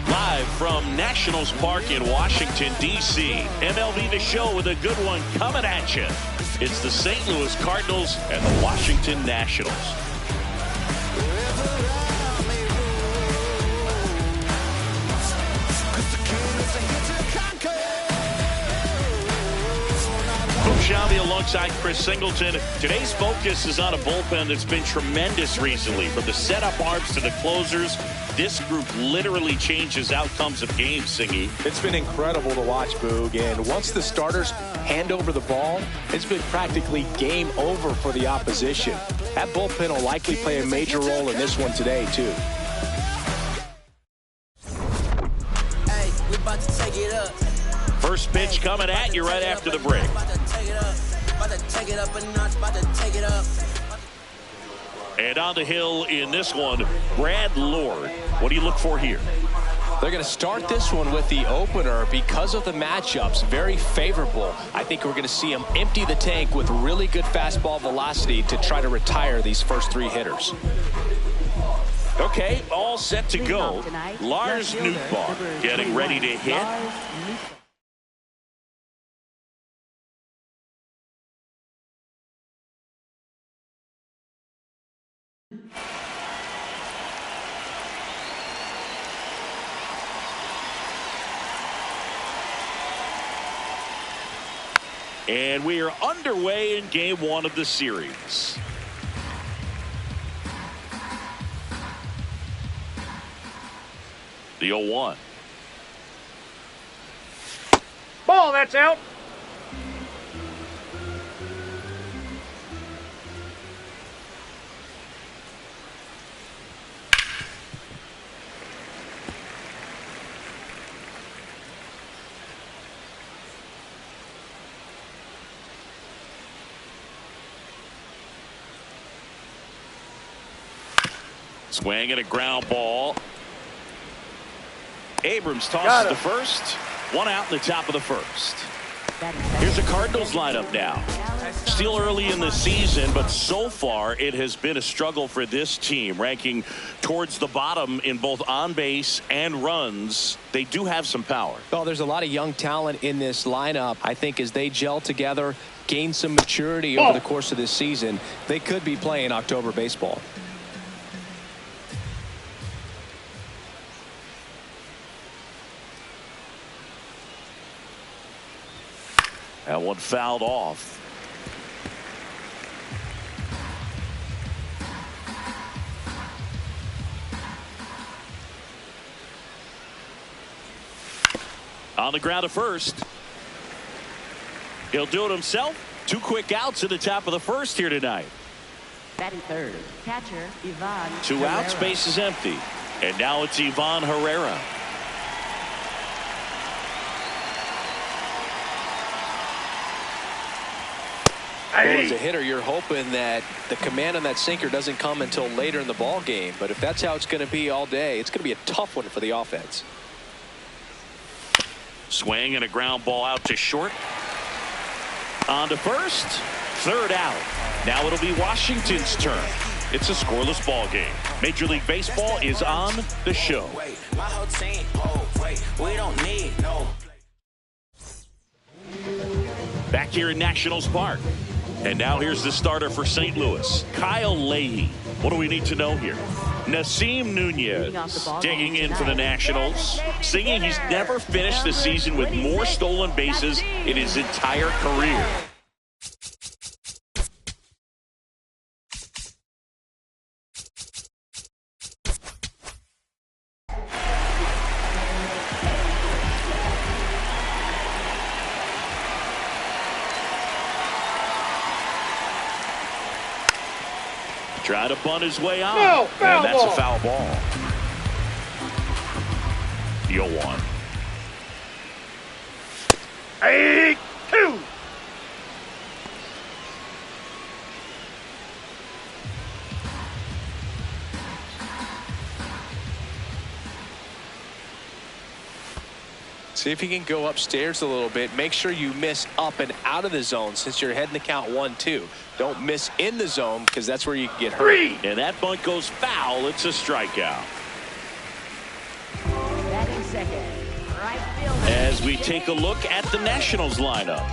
Live from Nationals Park in Washington, D.C. MLB The Show with a good one coming at you. It's the St. Louis Cardinals and the Washington Nationals. Shabby alongside Chris Singleton. Today's focus is on a bullpen that's been tremendous recently. From the setup arms to the closers, this group literally changes outcomes of games, Singy. It's been incredible to watch, Boog. And once the starters hand over the ball, it's been practically game over for the opposition. That bullpen will likely play a major role in this one today, too. Hey, we about to take it up. First pitch coming at you right after the break. And on the hill in this one, Brad Lord. What do you look for here? They're going to start this one with the opener because of the matchups. Very favorable. I think we're going to see him empty the tank with really good fastball velocity to try to retire these first three hitters. Okay, all set to go. Lars Nootbaar getting ready to hit. And we are underway in game one of the series. The 0-1. Ball, that's out. Swing and a ground ball. Abrams tosses to first. One out in the top of the first. Here's the Cardinals lineup now. Still early in the season, but so far it has been a struggle for this team, ranking towards the bottom in both on base and runs. They do have some power. Well, there's a lot of young talent in this lineup. I think as they gel together, gain some maturity over the course of this season, they could be playing October baseball. That one fouled off. On the ground at first. He'll do it himself. Two quick outs at the top of the first here tonight. Batting third, catcher Ivan. Two outs, base is empty. And now it's Ivan Herrera. Well, as a hitter, you're hoping that the command on that sinker doesn't come until later in the ball game. But if that's how it's going to be all day, it's going to be a tough one for the offense. Swing and a ground ball out to short. On to first. Third out. Now it'll be Washington's turn. It's a scoreless ball game. Major League Baseball is on the show. Back here in Nationals Park. And now here's the starter for St. Louis, Kyle Leahy. What do we need to know here? Nasim Nunez digging in for the Nationals, singing he's never finished the season with more stolen bases in his entire career. Trying to bunt his way on. No, and that's ball. a foul ball. You'll one. 8-2. See if you can go upstairs a little bit. Make sure you miss up and out of the zone since you're heading to count 1-2. Don't miss in the zone because that's where you can get hurt. And that bunt goes foul. It's a strikeout. Batting second, right fielder. As we take a look at the Nationals lineup.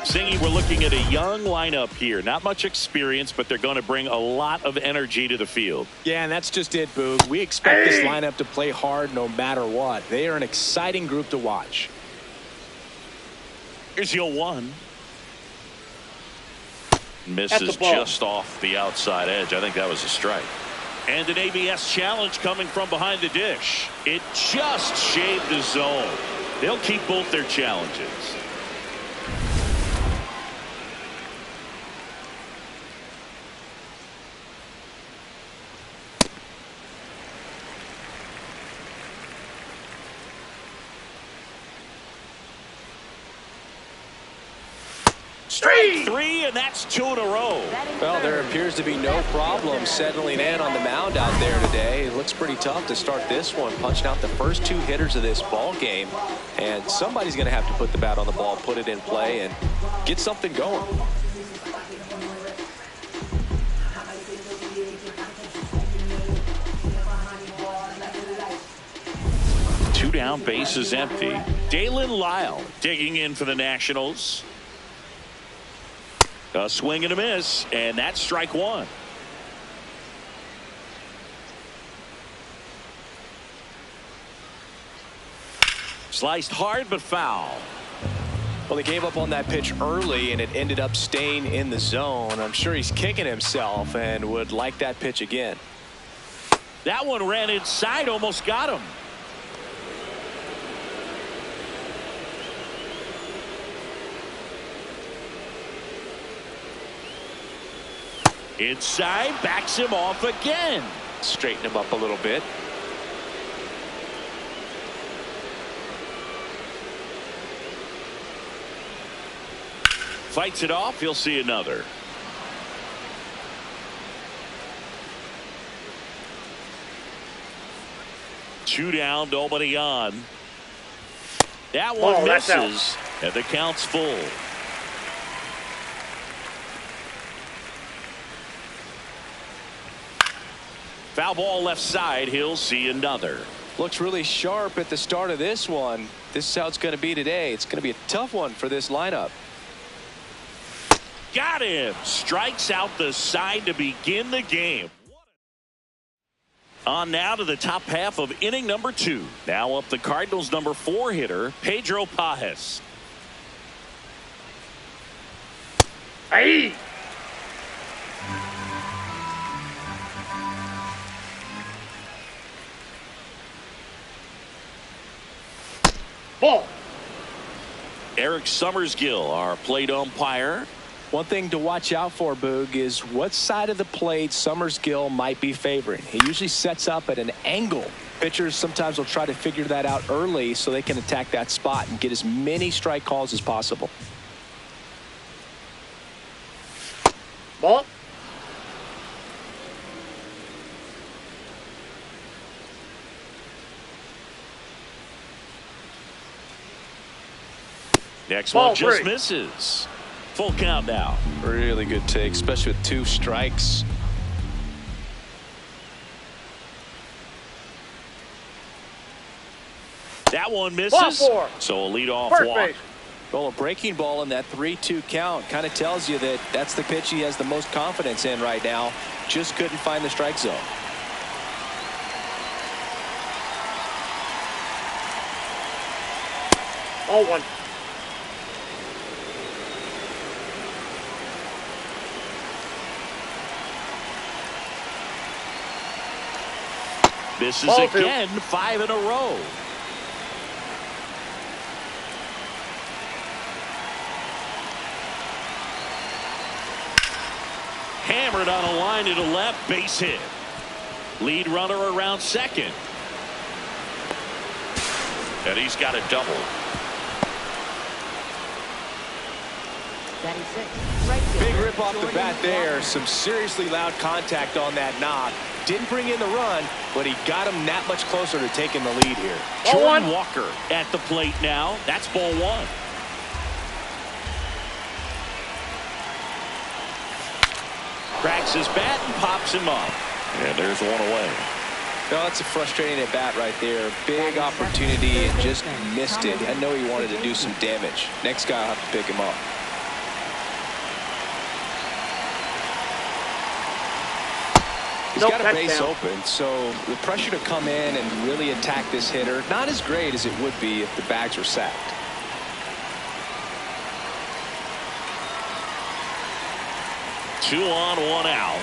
Singy, we're looking at a young lineup here. Not much experience, but they're going to bring a lot of energy to the field. Yeah, and that's just it, Boog. We expect this lineup to play hard no matter what. They are an exciting group to watch. Here's your one. Misses just off the outside edge. I think that was a strike. And an ABS challenge coming from behind the dish. It just shaved the zone. They'll keep both their challenges. Strike three, and that's 2 in a row. Well, there appears to be no problem settling in on the mound out there today. It looks pretty tough to start this one, punching out the first 2 hitters of this ball game. And somebody's going to have to put the bat on the ball, put it in play, and get something going. Two down, bases empty. Dalen Lyle digging in for the Nationals. A swing and a miss, and that's strike one. Sliced hard but foul. Well, he gave up on that pitch early, and it ended up staying in the zone. I'm sure he's kicking himself and would like that pitch again. That one ran inside, almost got him. Inside, backs him off again. Straighten him up a little bit. Fights it off. He'll see another. Two down, nobody on. That one misses, and the count's full. Foul ball left side. He'll see another. Looks really sharp at the start of this one. This is how it's going to be today. It's going to be a tough one for this lineup. Got him. Strikes out the side to begin the game. On now to the top half of inning number 2. Now up the Cardinals' number 4 hitter, Pedro Pajes. Hey! Ball. Eric Summersgill, our plate umpire. One thing to watch out for, Boog, is what side of the plate Summersgill might be favoring. He usually sets up at an angle. Pitchers sometimes will try to figure that out early so they can attack that spot and get as many strike calls as possible. Ball. Next Ball one just three. misses. Full count now. Really good take, especially with 2 strikes. That one misses. Ball 4. So a leadoff First walk. base. Well, a breaking ball in that 3-2 count kind of tells you that that's the pitch he has the most confidence in right now. Just couldn't find the strike zone. Ball 1. Misses Ball 2. again, 5 in a row. Hammered on a line to the left, base hit. Lead runner around second. And he's got a double. 36. Right field. Big rip off the bat there. Some seriously loud contact on that knock. Didn't bring in the run, but he got him that much closer to taking the lead here. Jordan Walker at the plate now. That's ball one. Cracks his bat and pops him up. And there's one away. No, that's a frustrating at bat right there. Big opportunity and just missed it. I know he wanted to do some damage. Next guy will have to pick him up. He's got a base open, so the pressure to come in and really attack this hitter, not as great as it would be if the bags were sacked. Two on, one out.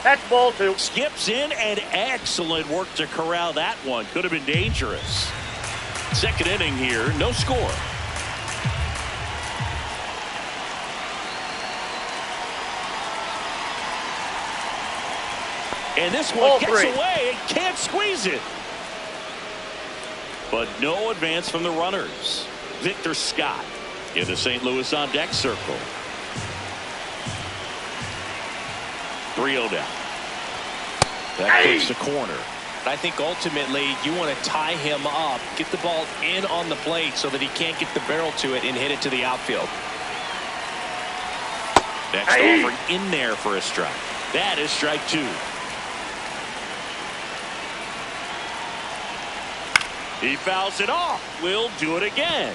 That's ball two. Skips in, and excellent work to corral that one. Could have been dangerous. Second inning here, no score. And this one gets away and can't squeeze it. But no advance from the runners. Victor Scott in the St. Louis on deck circle. 3-0 down. That takes the corner. I think ultimately you want to tie him up, get the ball in on the plate so that he can't get the barrel to it and hit it to the outfield. Next offering in there for a strike. That is strike two. He fouls it off. We'll do it again.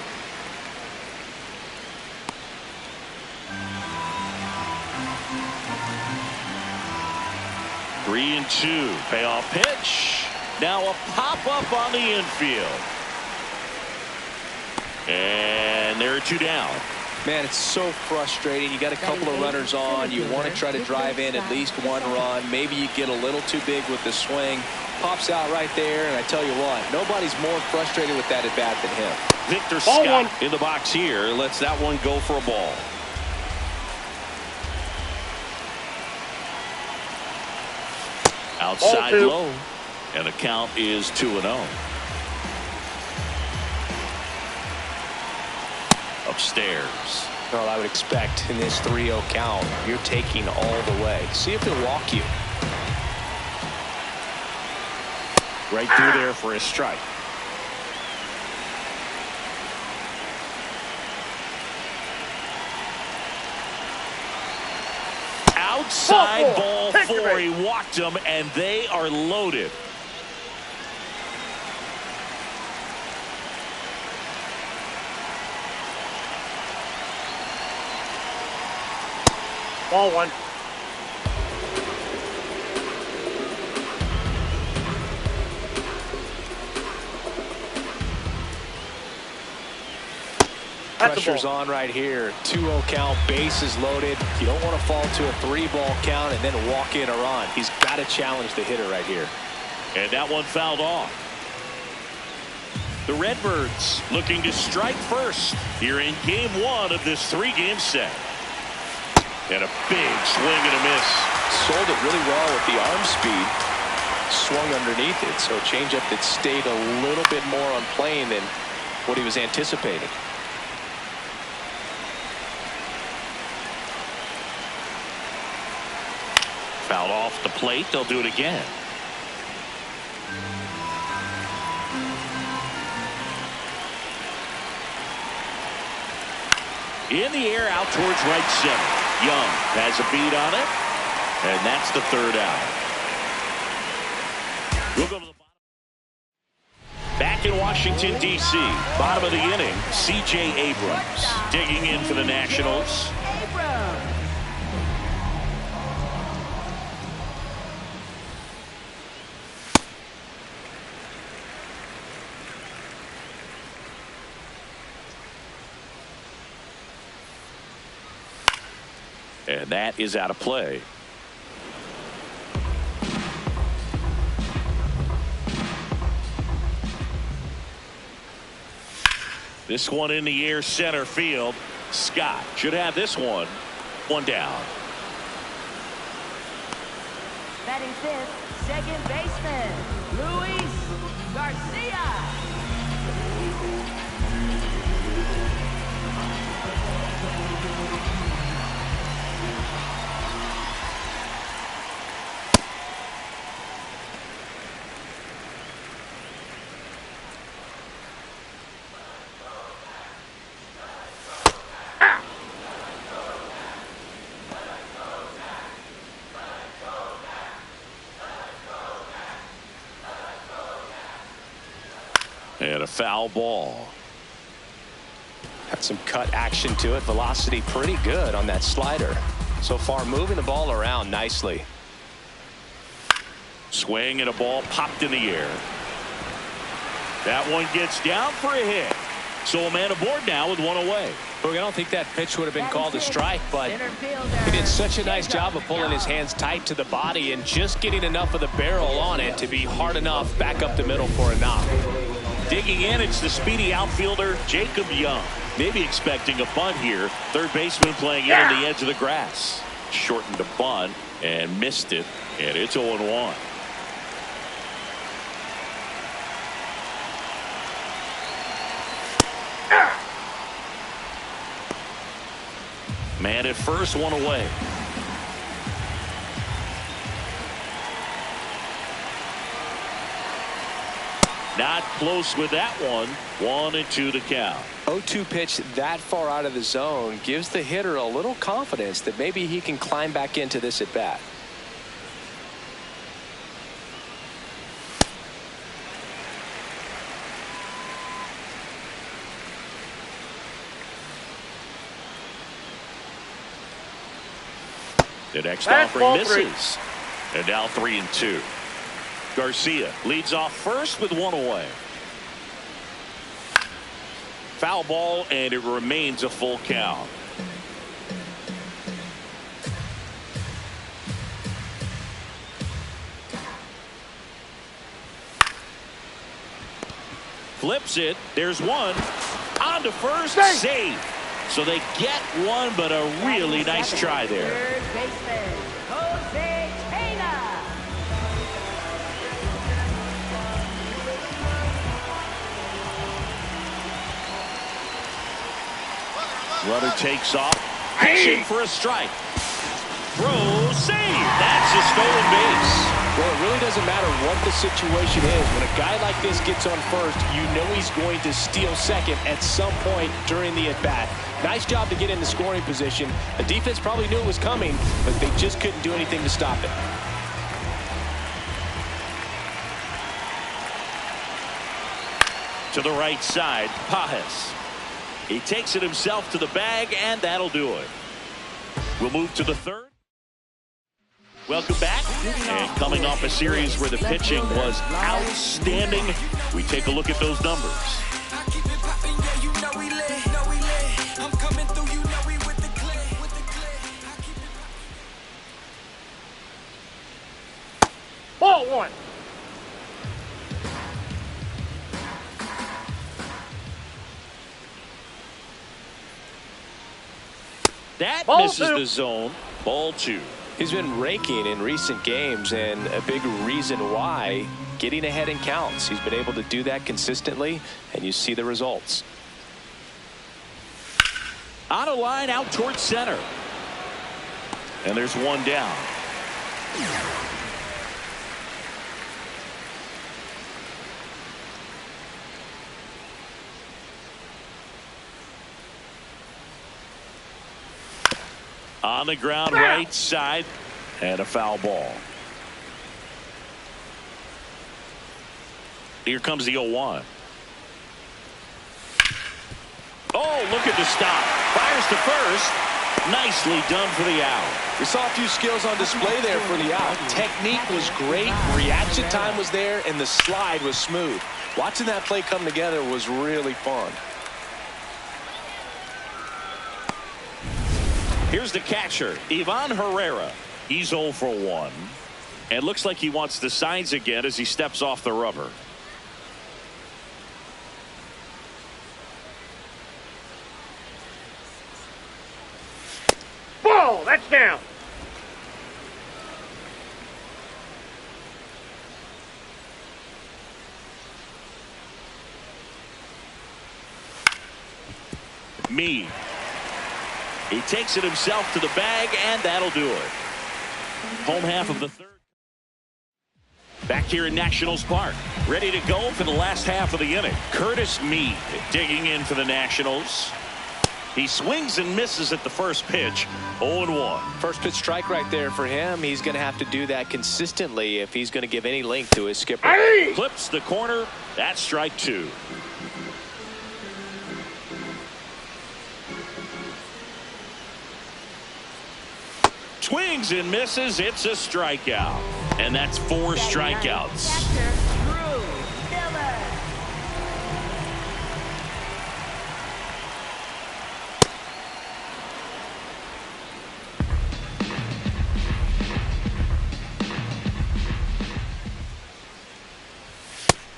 Three and two. Payoff pitch. Now a pop-up on the infield. And there are two down. Man, it's so frustrating. You got a couple of runners on. You want to try to drive in at least one run. Maybe you get a little too big with the swing. Pops out right there, and I tell you what, nobody's more frustrated with that at bat than him. Victor Scott in the box here lets that one go for a ball. Outside low, and the count is 2-0. Upstairs. Well, I would expect in this 3-0 count, you're taking all the way. See if he'll walk you. Right through there for a strike. Outside ball four. He walked him, and they are loaded. Ball one. Pressure's on right here. 2-0 count, bases loaded. You don't want to fall to a 3-ball count and then walk in a run. He's got to challenge the hitter right here. And that one fouled off. The Redbirds looking to strike first here in game one of this 3-game set. And a big swing and a miss. Sold it really well with the arm speed. Swung underneath it, so a changeup that stayed a little bit more on plane than what he was anticipating. Fouled off the plate. They'll do it again. In the air out towards right center. Young has a beat on it. And that's the third out. We'll go to the bottom. Back in Washington, D.C. Bottom of the inning. C.J. Abrams digging in for the Nationals. Abrams. And that is out of play. This one in the air center field. Scott should have this one. One down. Batting fifth, second baseman, Luis Garcia. And a foul ball. Got some cut action to it. Velocity pretty good on that slider. So far moving the ball around nicely. Swing and a ball popped in the air. That one gets down for a hit. So a man aboard now with one away. Look, I don't think that pitch would have been called a strike, but he did such a nice job of pulling his hands tight to the body and just getting enough of the barrel on it to be hard enough back up the middle for a knock. Digging in, it's the speedy outfielder, Jacob Young. Maybe expecting a bunt here. Third baseman playing in on the edge of the grass. Shortened a bunt and missed it, and it's 0-1. Man at first, one away. Not close with that one. 1-2 to count. 0-2 pitch that far out of the zone gives the hitter a little confidence that maybe he can climb back into this at bat. The next offering misses. And now 3-2. Garcia leads off first with one away. Foul ball, and it remains a full count. Flips it. There's one. On to first. Save. So they get one, but a really nice try there. Third baseman, Jose Tena. Runner takes off. Pitching for a strike. Throw, save. That's a stolen base. Well, it really doesn't matter what the situation is. When a guy like this gets on first, you know he's going to steal second at some point during the at-bat. Nice job to get in the scoring position. The defense probably knew it was coming, but they just couldn't do anything to stop it. To the right side, Pajes. He takes it himself to the bag, and that'll do it. We'll move to the third. Welcome back. And coming off a series where the pitching was outstanding, we take a look at those numbers. Ball one. That Ball misses two. the zone. Ball two. He's been raking in recent games, and a big reason why, getting ahead in counts. He's been able to do that consistently, and you see the results. On a line out towards center. And there's one down. On the ground, right side, and a foul ball. Here comes the 0-1. Oh, look at the stop. Fires to first. Nicely done for the out. We saw a few skills on display there for the out. Technique was great, reaction time was there, and the slide was smooth. Watching that play come together was really fun. Here's the catcher, Ivan Herrera. He's 0 for 1. And looks like he wants the signs again as he steps off the rubber. Ball, that's down. Meade. He takes it himself to the bag, and that'll do it. Home half of the third. Back here in Nationals Park, ready to go for the last half of the inning. Curtis Meade digging in for the Nationals. He swings and misses at the first pitch. 0-1. First pitch strike right there for him. He's going to have to do that consistently if he's going to give any length to his skipper. Clips the corner. That's strike 2. Swings and misses. It's a strikeout. And that's 4 strikeouts.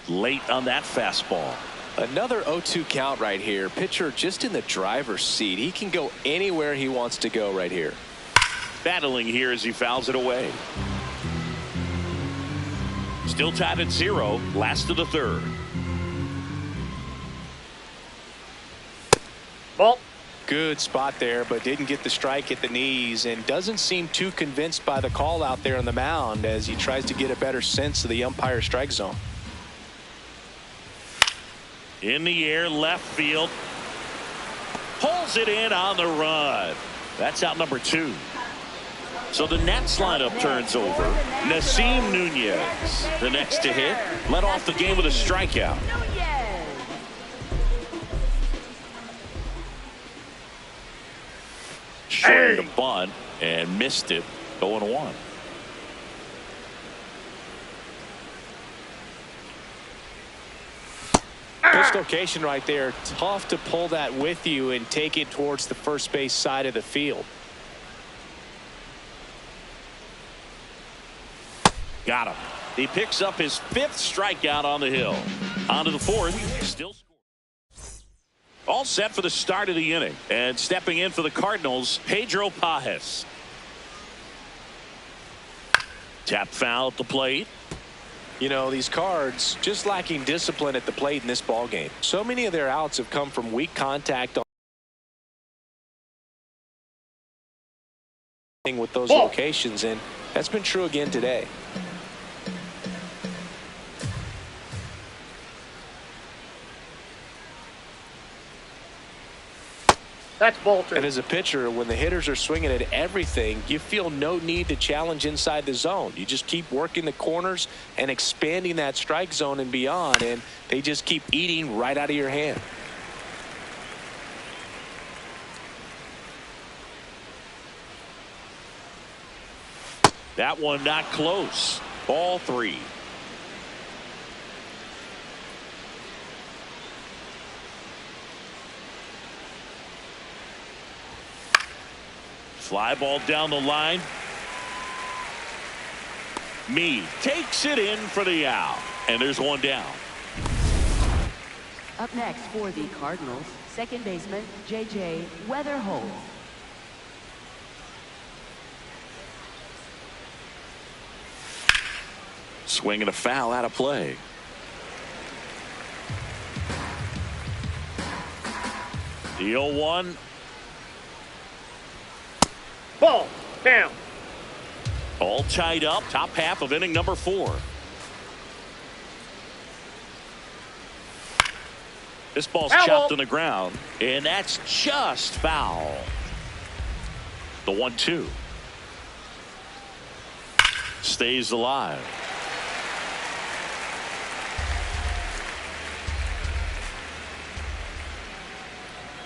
Late on that fastball. Another 0-2 count right here. Pitcher just in the driver's seat. He can go anywhere he wants to go right here. Battling here as he fouls it away. Still tied at 0. Last of the third. Ball. Good spot there, but didn't get the strike at the knees and doesn't seem too convinced by the call out there on the mound as he tries to get a better sense of the umpire strike zone. In the air, left field. Pulls it in on the run. That's out number 2. So the Nats lineup turns over. Nasim Nunez, the next to hit, led off the game with a strikeout. Short the bunt and missed it. 0-1. Dislocation right there. Tough to pull that with you and take it towards the first base side of the field. Got him. He picks up his 5th strikeout on the hill. On to the 4th. Still scoring. All set for the start of the inning. And stepping in for the Cardinals, Pedro Pajes. Tap foul at the plate. You know, these Cards just lacking discipline at the plate in this ball game. So many of their outs have come from weak contact with those locations, and that's been true again today. That's Bolter. And as a pitcher, when the hitters are swinging at everything, you feel no need to challenge inside the zone. You just keep working the corners and expanding that strike zone and beyond, and they just keep eating right out of your hand. That one not close. Ball 3. Fly ball down the line. Meade takes it in for the out. And there's one down. Up next for the Cardinals, second baseman J.J. Weatherholt. Swing and a foul out of play. The 0-1. Ball. Down. All tied up. Top half of inning number 4. This ball's chopped on the ground, and that's just foul. The 1-2. Stays alive.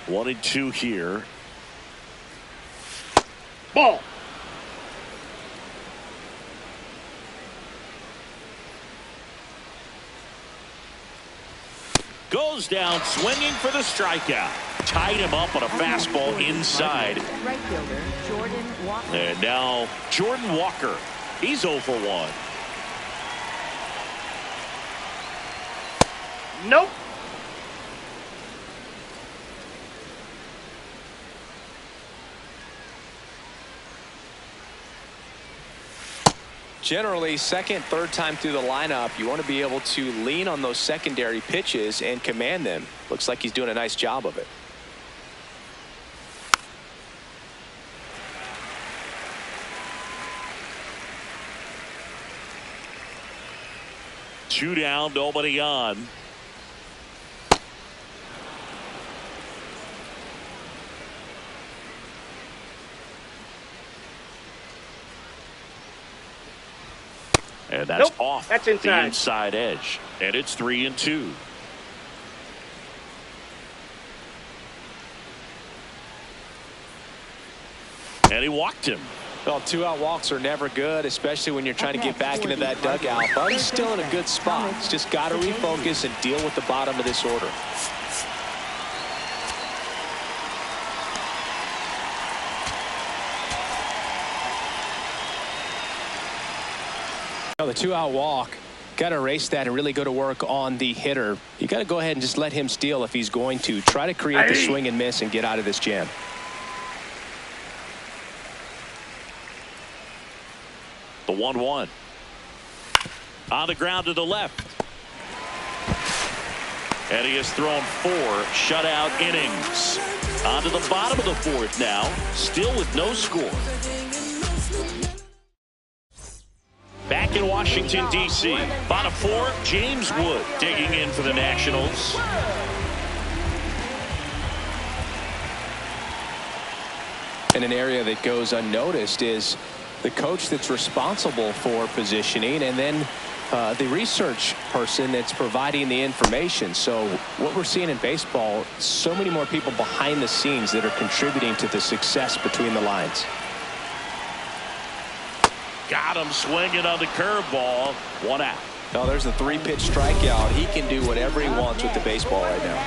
One and 2 here. Ball. Goes down swinging for the strikeout. Tied him up on a fastball inside. Right fielder Jordan Walker. And now Jordan Walker. He's 0 for 1. Nope. Generally, second, third time through the lineup, you want to be able to lean on those secondary pitches and command them. Looks like he's doing a nice job of it. Two down, nobody on. And that's off. That's inside. The inside edge. And it's 3-2. And he walked him. Well, 2-out walks are never good, especially when you're trying to get back into that dugout. But he's still in a good spot. He's just got to refocus and deal with the bottom of this order. The 2-out walk, got to erase that and really go to work on the hitter. You got to go ahead and just let him steal if he's going to. Try to create the swing and miss and get out of this jam. The 1-1. On the ground to the left. And he has thrown 4 shutout innings. On to the bottom of the 4th now. Still with no score. Back in Washington, D.C. Bottom 4, James Wood digging in for the Nationals. And an area that goes unnoticed is the coach that's responsible for positioning, and then the research person that's providing the information. So what we're seeing in baseball, so many more people behind the scenes that are contributing to the success between the lines. Got him swinging on the curveball. 1 out. No, there's a 3-pitch strikeout. He can do whatever he wants with the baseball right now.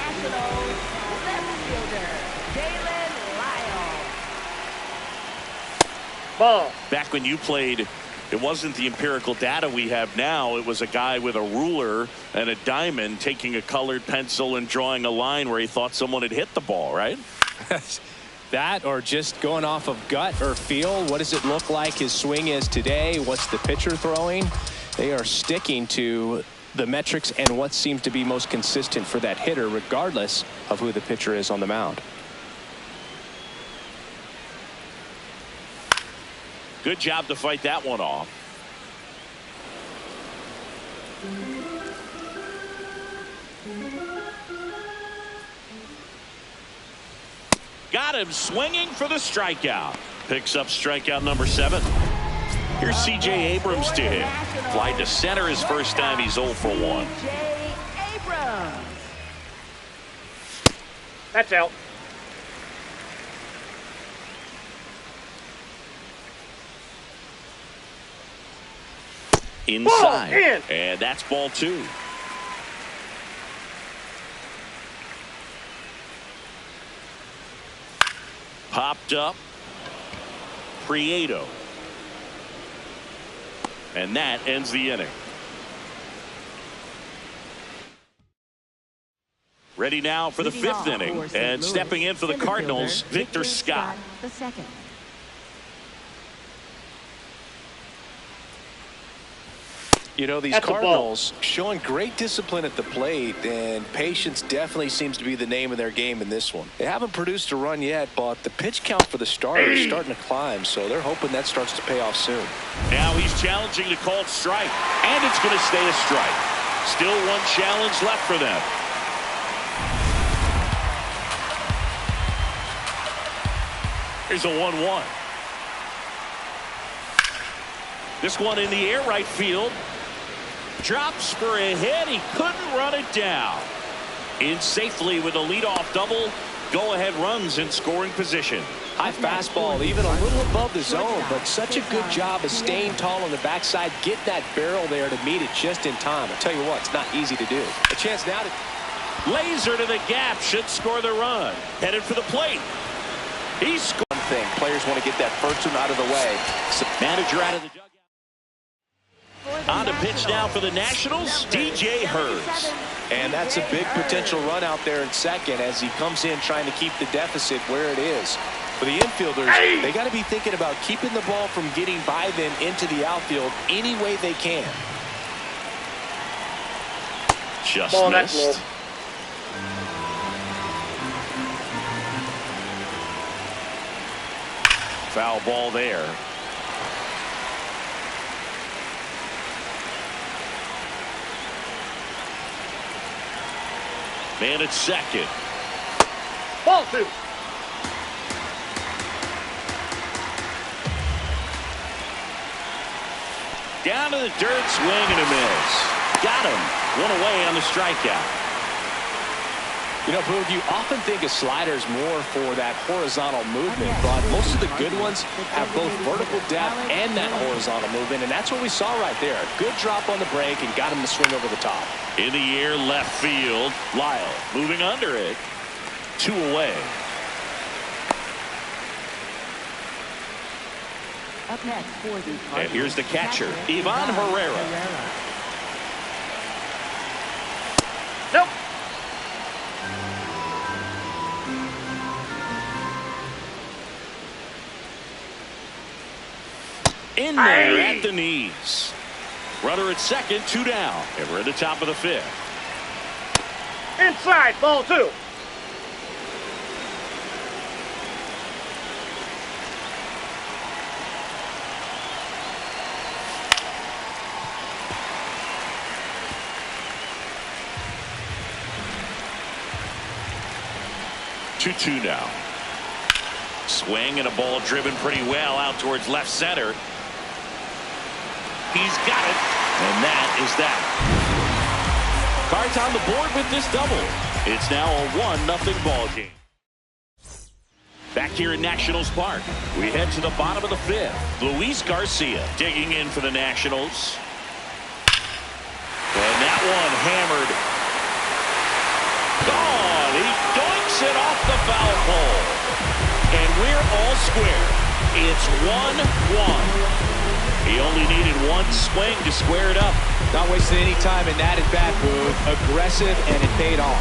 Ball. Back when you played, it wasn't the empirical data we have now. It was a guy with a ruler and a diamond taking a colored pencil and drawing a line where he thought someone had hit the ball, right? That, or just going off of gut or feel. What does it look like his swing is today? What's the pitcher throwing? They are sticking to the metrics and what seems to be most consistent for that hitter, regardless of who the pitcher is on the mound. Good job to fight that one off. Got him swinging for the strikeout. Picks up strikeout number 7. Here's C.J. Abrams to hit. Fly to center his first time. He's 0 for 1. That's out. Inside. Ball in. And that's ball 2. Popped up. Prieto. And that ends the inning. Ready now for the 5th inning. And stepping in for the Cardinals, Victor Scott. The second. You know, these That's Cardinals showing great discipline at the plate, and patience definitely seems to be the name of their game in this one. They haven't produced a run yet, but the pitch count for the starter is starting to climb, so they're hoping that starts to pay off soon. Now he's challenging the called strike, and it's going to stay a strike. Still 1 challenge left for them. Here's a 1-1. This one in the air right field. Drops for a hit. He couldn't run it down. In safely with a leadoff double. Go-ahead runs in scoring position. High fastball, even a little above the zone, but such a good job of staying tall on the backside, get that barrel there to meet it just in time. I'll tell you what, it's not easy to do. A chance now to... Laser to the gap, should score the run. Headed for the plate. He scored. Players want to get that first one out of the way. Manager out of the dugout. On to pitch now for the Nationals, DJ Hurts. And that's a big potential run out there in second as he comes in trying to keep the deficit where it is. For the infielders, they got to be thinking about keeping the ball from getting by them into the outfield any way they can. Just Ball, missed. Foul ball there. Man at second. Ball 2. Down to the dirt, swing and a miss. Got him. 1 away on the strikeout. You know, Boog, you often think of sliders more for that horizontal movement, but most of the good ones have both vertical depth and that horizontal movement, and that's what we saw right there. Good drop on the break and got him to swing over the top. In the air, left field. Lyle moving under it. 2 away. Up next for the Cardinals. And here's the catcher, Ivan Herrera. Nope. In there at the knees. Runner at second, 2 down. And we're at the top of the 5th. Inside, ball 2. Two now. Swing and a ball driven pretty well out towards left center. He's got it, and that is that. Cards on the board with this double. It's now a 1-0 ball game. Back here in Nationals Park, we head to the bottom of the 5th. Luis Garcia digging in for the Nationals. And that one hammered. Gone. He doinks it off the foul pole. And we're all square. It's 1-1. He only needed one swing to square it up. Not wasting any time in that at bat, Boog. Aggressive, and it paid off.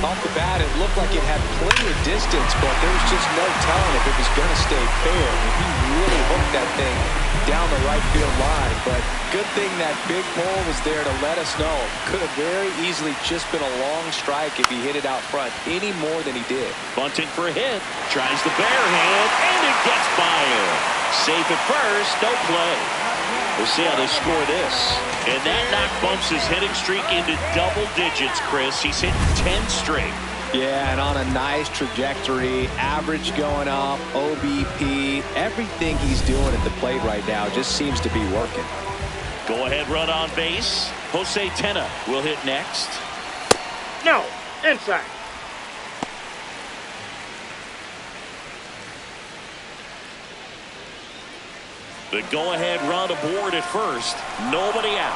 Off the bat, it looked like it had plenty of distance, but there was just no telling if it was going to stay fair. I mean, he really hooked that thing down the right field line, but good thing that big pole was there to let us know. Could have very easily just been a long strike if he hit it out front any more than he did. Bunting for a hit. Tries the bare hand, and it gets by him. Safe at first, no play. We'll see how they score this. And that knock bumps his hitting streak into double digits, Chris. He's hit 10 straight. Yeah, and on a nice trajectory, average going up, OBP, everything he's doing at the plate right now just seems to be working. Go ahead run on base. Jose Tena will hit next. No. Inside. The go-ahead run aboard at first. Nobody out.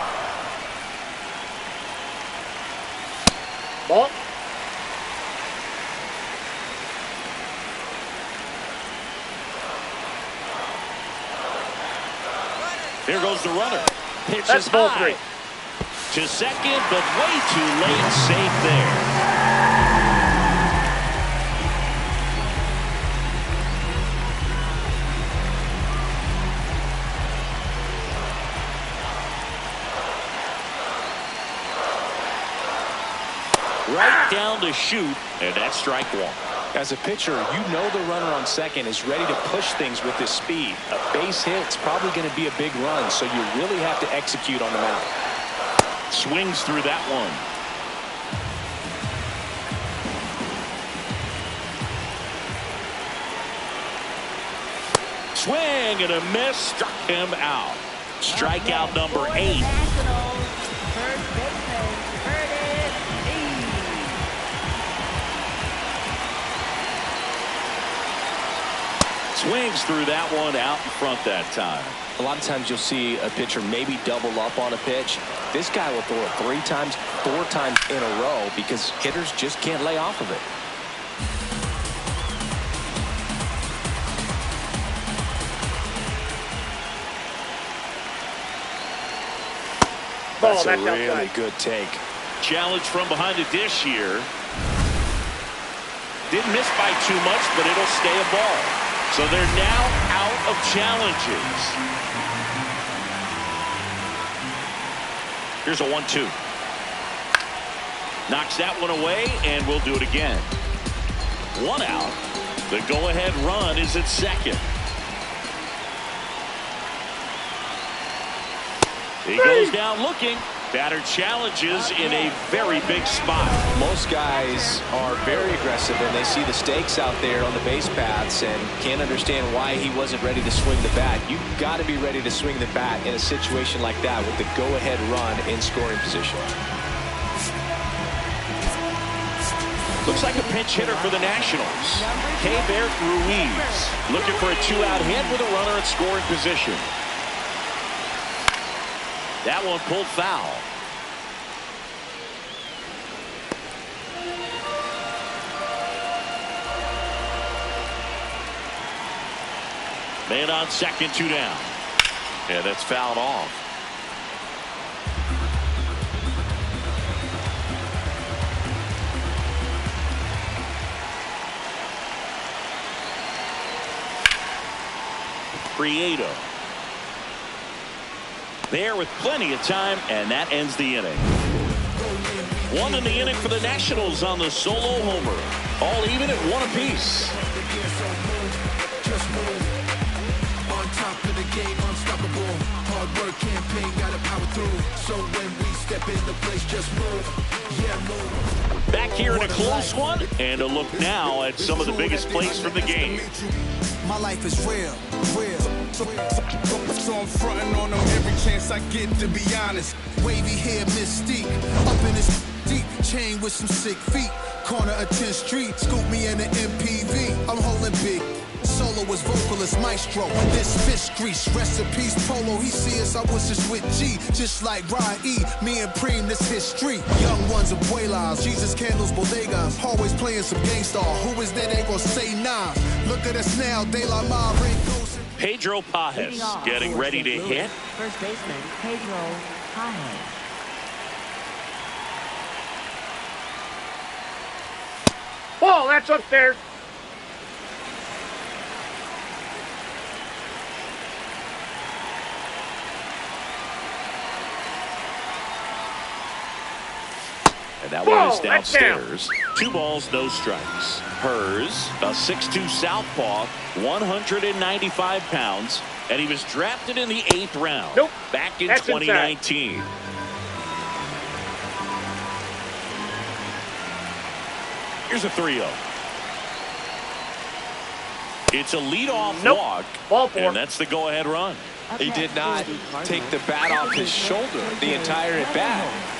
Ball. Here goes the runner. Pitch That's is ball high. 3. To second, but way too late. Safe there. Right down to shoot, and that's strike 1. As a pitcher, you know the runner on second is ready to push things with his speed. A base hit's probably going to be a big run, so you really have to execute on the mound. Swings through that one. Swing and a miss, struck him out. Strikeout number 8. Swings through that one out in front that time. A lot of times you'll see a pitcher maybe double up on a pitch. This guy will throw it 3 times, 4 times in a row because hitters just can't lay off of it. That's a really good take. Challenge from behind the dish here. Didn't miss by too much, but it'll stay a ball. So they're now out of challenges. Here's a 1-2. Knocks that one away, and we'll do it again. 1 out. The go-ahead run is at second. He goes down looking. Batter challenges in a very big spot. Most guys are very aggressive and they see the stakes out there on the base paths and can't understand why he wasn't ready to swing the bat. You've got to be ready to swing the bat in a situation like that with the go-ahead run in scoring position. Looks like a pinch hitter for the Nationals. Keibert Ruiz looking for a two-out hit with a runner at scoring position. That one pulled foul. Man on second, 2 down. Yeah, that's fouled off. Prieto. There with plenty of time, and that ends the inning. 1 in the inning for the Nationals on the solo homer. All even at 1 apiece. On top of the game, unstoppable. Hard work campaign, gotta power through. So when we step into place, just move. Yeah, move. Back here in a close one, and a look now at some of the biggest plays from the game. My life is real, real. So I'm fronting on them every chance I get, to be honest. Wavy hair, mystique. Up in this deep chain with some sick feet. Corner of 10th Street, scoop me in the MPV. I'm holding big. Soloist, vocalist, maestro. This fish grease, recipes, polo. He see us, I was just with G. Just like Ryan E. Me and Preem, this history. Young ones of Buelas, Jesus candles, bodegas. Always playing some gangsta. Who is there? They gon' say nah. Look at us now, De La Mar, Rincos. Pedro Pajes getting ready to hit. First baseman, Pedro Pajes. Ball, that's upstairs. And that one is downstairs. 2 balls, no strikes. Hers, a 6'2 southpaw, 195 pounds, and he was drafted in the 8th round. Nope. Back in That's 2019. Here's a 3-0. It's a leadoff walk, Ball 4. and that's the go-ahead run. He did not take the bat off his shoulder the entire at bat.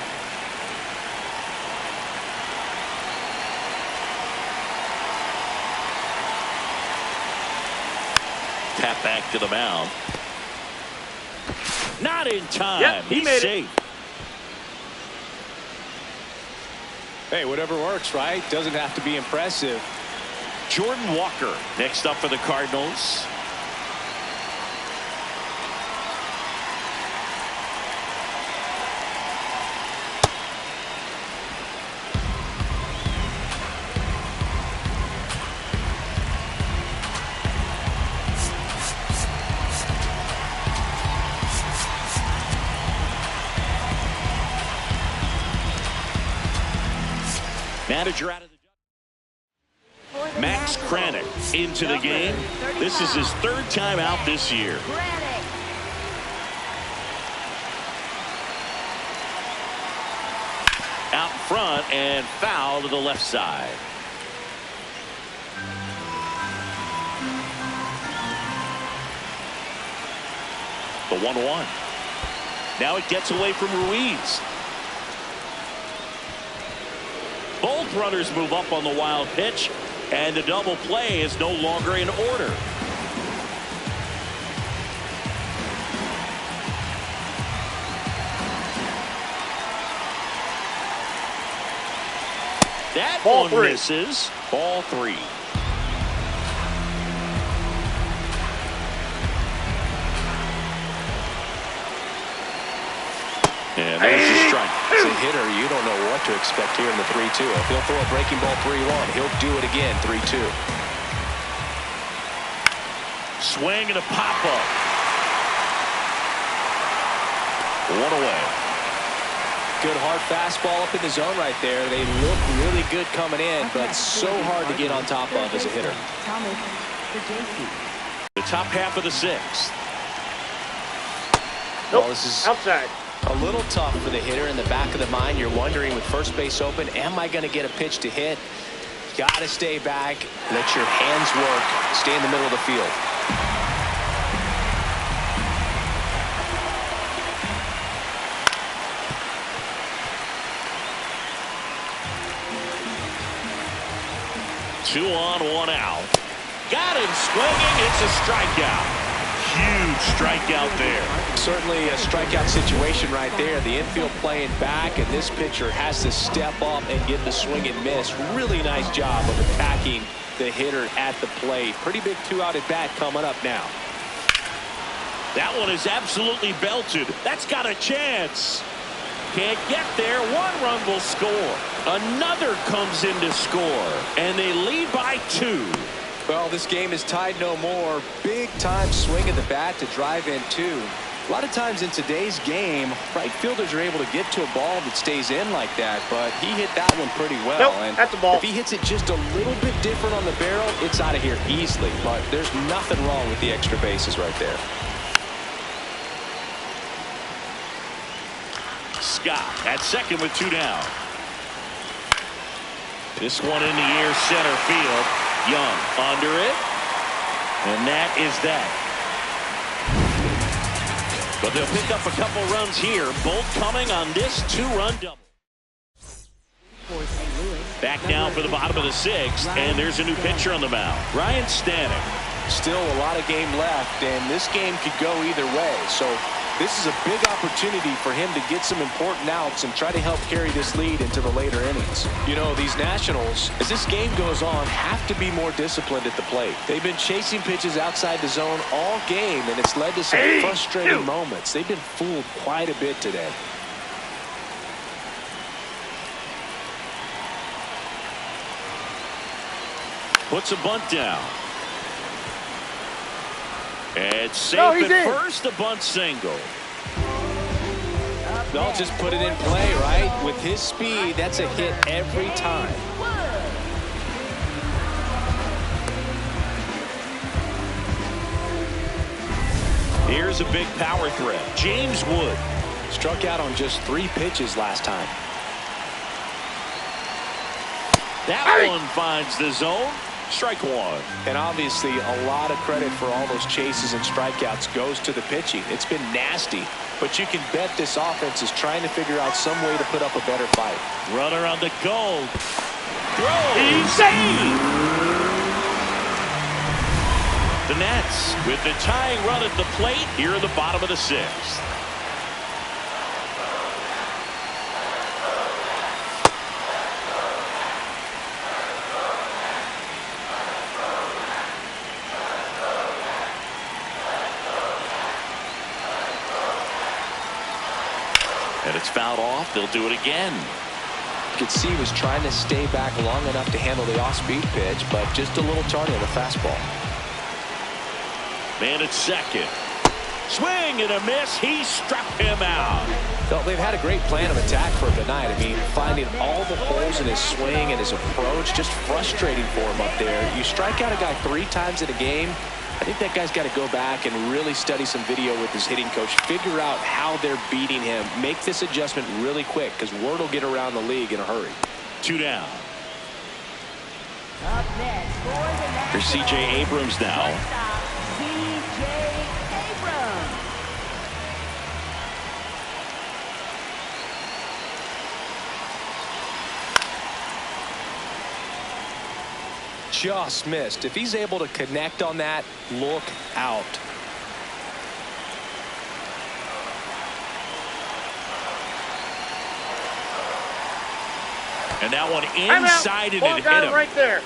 Tap back to the mound. Not in time. Yep, he made safe. Hey, whatever works, right? Doesn't have to be impressive. Jordan Walker next up for the Cardinals. Manager out of the Max Kranick into the game. This is his 3rd time out this year. Out in front and foul to the left side. The 1-1. Now it gets away from Ruiz. Both runners move up on the wild pitch, and the double play is no longer in order. That Ball one 3. misses. Ball 3. And there's a strike. As a hitter, you don't know what to expect here in the 3-2. If he'll throw a breaking ball 3-1, he'll do it again 3-2. Swing and a pop-up. 1 away. Good hard fastball up in the zone right there. They look really good coming in, but so hard to get on top of as a hitter. Thomas for JC. The top half of the 6th. Nope. Well, this is Outside. A little tough for the hitter. In the back of the mind, you're wondering with first base open, am I going to get a pitch to hit? Got to stay back, let your hands work, stay in the middle of the field. Two on, one out. Got him swinging. It's a strikeout. Huge strikeout there. Certainly a strikeout situation right there. The infield playing back, and this pitcher has to step up and get the swing and miss. Really nice job of attacking the hitter at the plate. Pretty big two-out at bat coming up now. That one is absolutely belted. That's got a chance. Can't get there. One run will score. Another comes in to score, and they lead by 2. Well, this game is tied no more. Big time swing of the bat to drive in 2. A lot of times in today's game, right fielders are able to get to a ball that stays in like that, but he hit that one pretty well. Nope, and that's a ball. If he hits it just a little bit different on the barrel, it's out of here easily. But there's nothing wrong with the extra bases right there. Scott at second with 2 down. This one in the air, center field. Young under it, and that is that. But they'll pick up a couple runs here, both coming on this 2-run double. Back now for the bottom of the 6th, and there's a new pitcher on the mound, Ryan Stanek. Still a lot of game left, and this game could go either way. So this is a big opportunity for him to get some important outs and try to help carry this lead into the later innings. You know, these Nationals, as this game goes on, have to be more disciplined at the plate. They've been chasing pitches outside the zone all game, and it's led to some frustrating moments. They've been fooled quite a bit today. Puts a bunt down. It's safe at first, the bunt single. They'll just put it in play, right? With his speed, that's a hit every time. Here's a big power threat. James Wood. Struck out on just 3 pitches last time. That one finds the zone. Strike 1. And obviously a lot of credit for all those chases and strikeouts goes to the pitching. It's been nasty, but you can bet this offense is trying to figure out some way to put up a better fight. Runner on the goal. Throw. Easy. The Nets with the tying run at the plate here in the bottom of the 6th. And it's fouled off. They'll do it again. You could see he was trying to stay back long enough to handle the off-speed pitch, but just a little tardy on the fastball. Man at second. Swing and a miss. He struck him out. Well, they've had a great plan of attack for him tonight. I mean, finding all the holes in his swing and his approach, just frustrating for him up there. You strike out a guy 3 times in a game, I think that guy's got to go back and really study some video with his hitting coach, figure out how they're beating him, make this adjustment really quick, because word will get around the league in a hurry. 2 down. Up next for the Nationals. Here's C.J. Abrams now. C.J. Abrams. Just missed. If he's able to connect on that, look out. And that one inside and it hit him. Right there.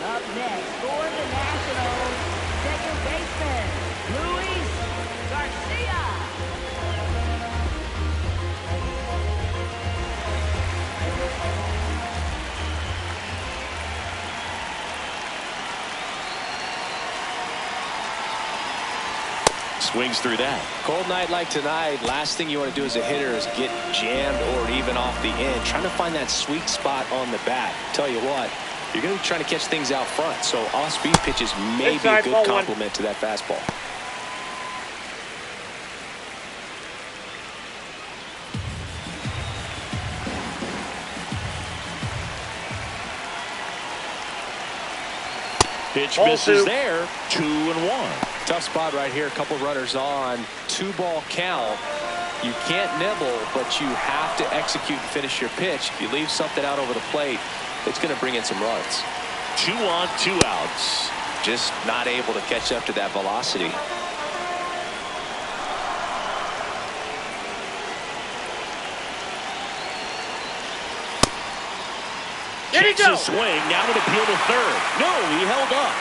Up next for the Nationals, second baseman, Luis Garcia. Swings through that. Cold night like tonight, last thing you want to do as a hitter is get jammed or even off the end. Trying to find that sweet spot on the bat. Tell you what, you're going to be trying to catch things out front, so off-speed pitches may be a good complement to that fastball. Pitch Ball misses 2. there. 2-1. Tough spot right here. A couple runners on. 2-ball count. You can't nibble, but you have to execute and finish your pitch. If you leave something out over the plate, it's going to bring in some runs. 2 on, 2 outs. Just not able to catch up to that velocity. There you Takes go. a swing. Now an appeal to third. No, he held up.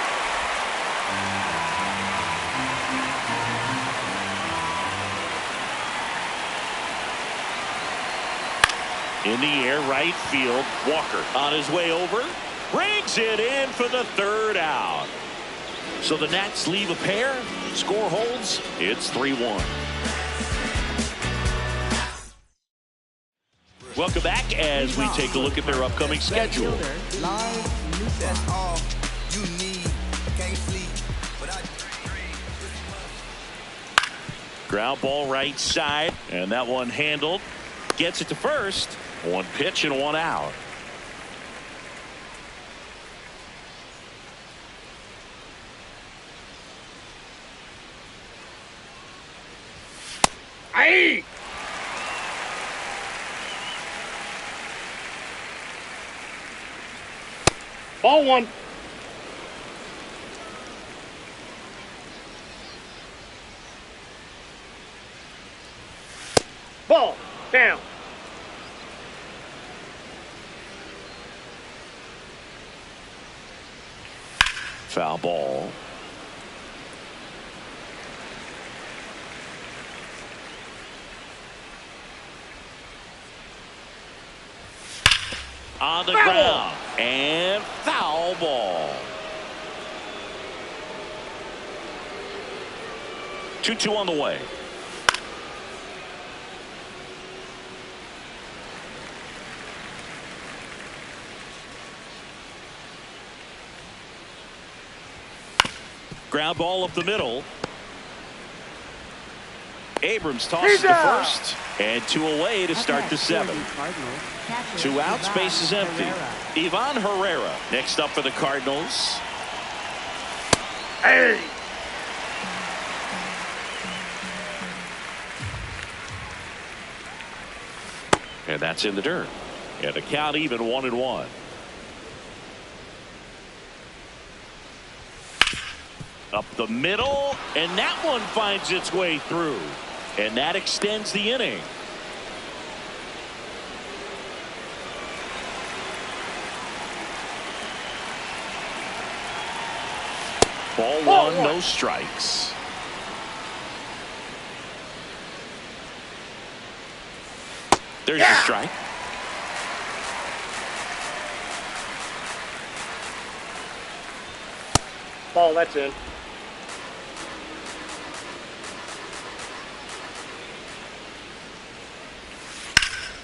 In the air, right field. Walker on his way over. Brings it in for the 3rd out. So the Nats leave a pair. Score holds. It's 3-1. Welcome back as we take a look at their upcoming schedule. That's all you need. Can't sleep, but Ground ball right side, and that one handled. Gets it to first. 1 pitch and 1 out. Aye. Ball 1. Ball down. Foul ball. On the Foul. ground. And foul ball. 2-2 on the way. Ground ball up the middle. Abrams tosses to first. And 2 away to start the 7th. 2 outs, base is empty. Ivan Herrera next up for the Cardinals. Hey. And that's in the dirt. And the count even 1-1. Up the middle, and that one finds its way through. And that extends the inning. Ball 1, no strikes. There's your strike. Ball, that's in.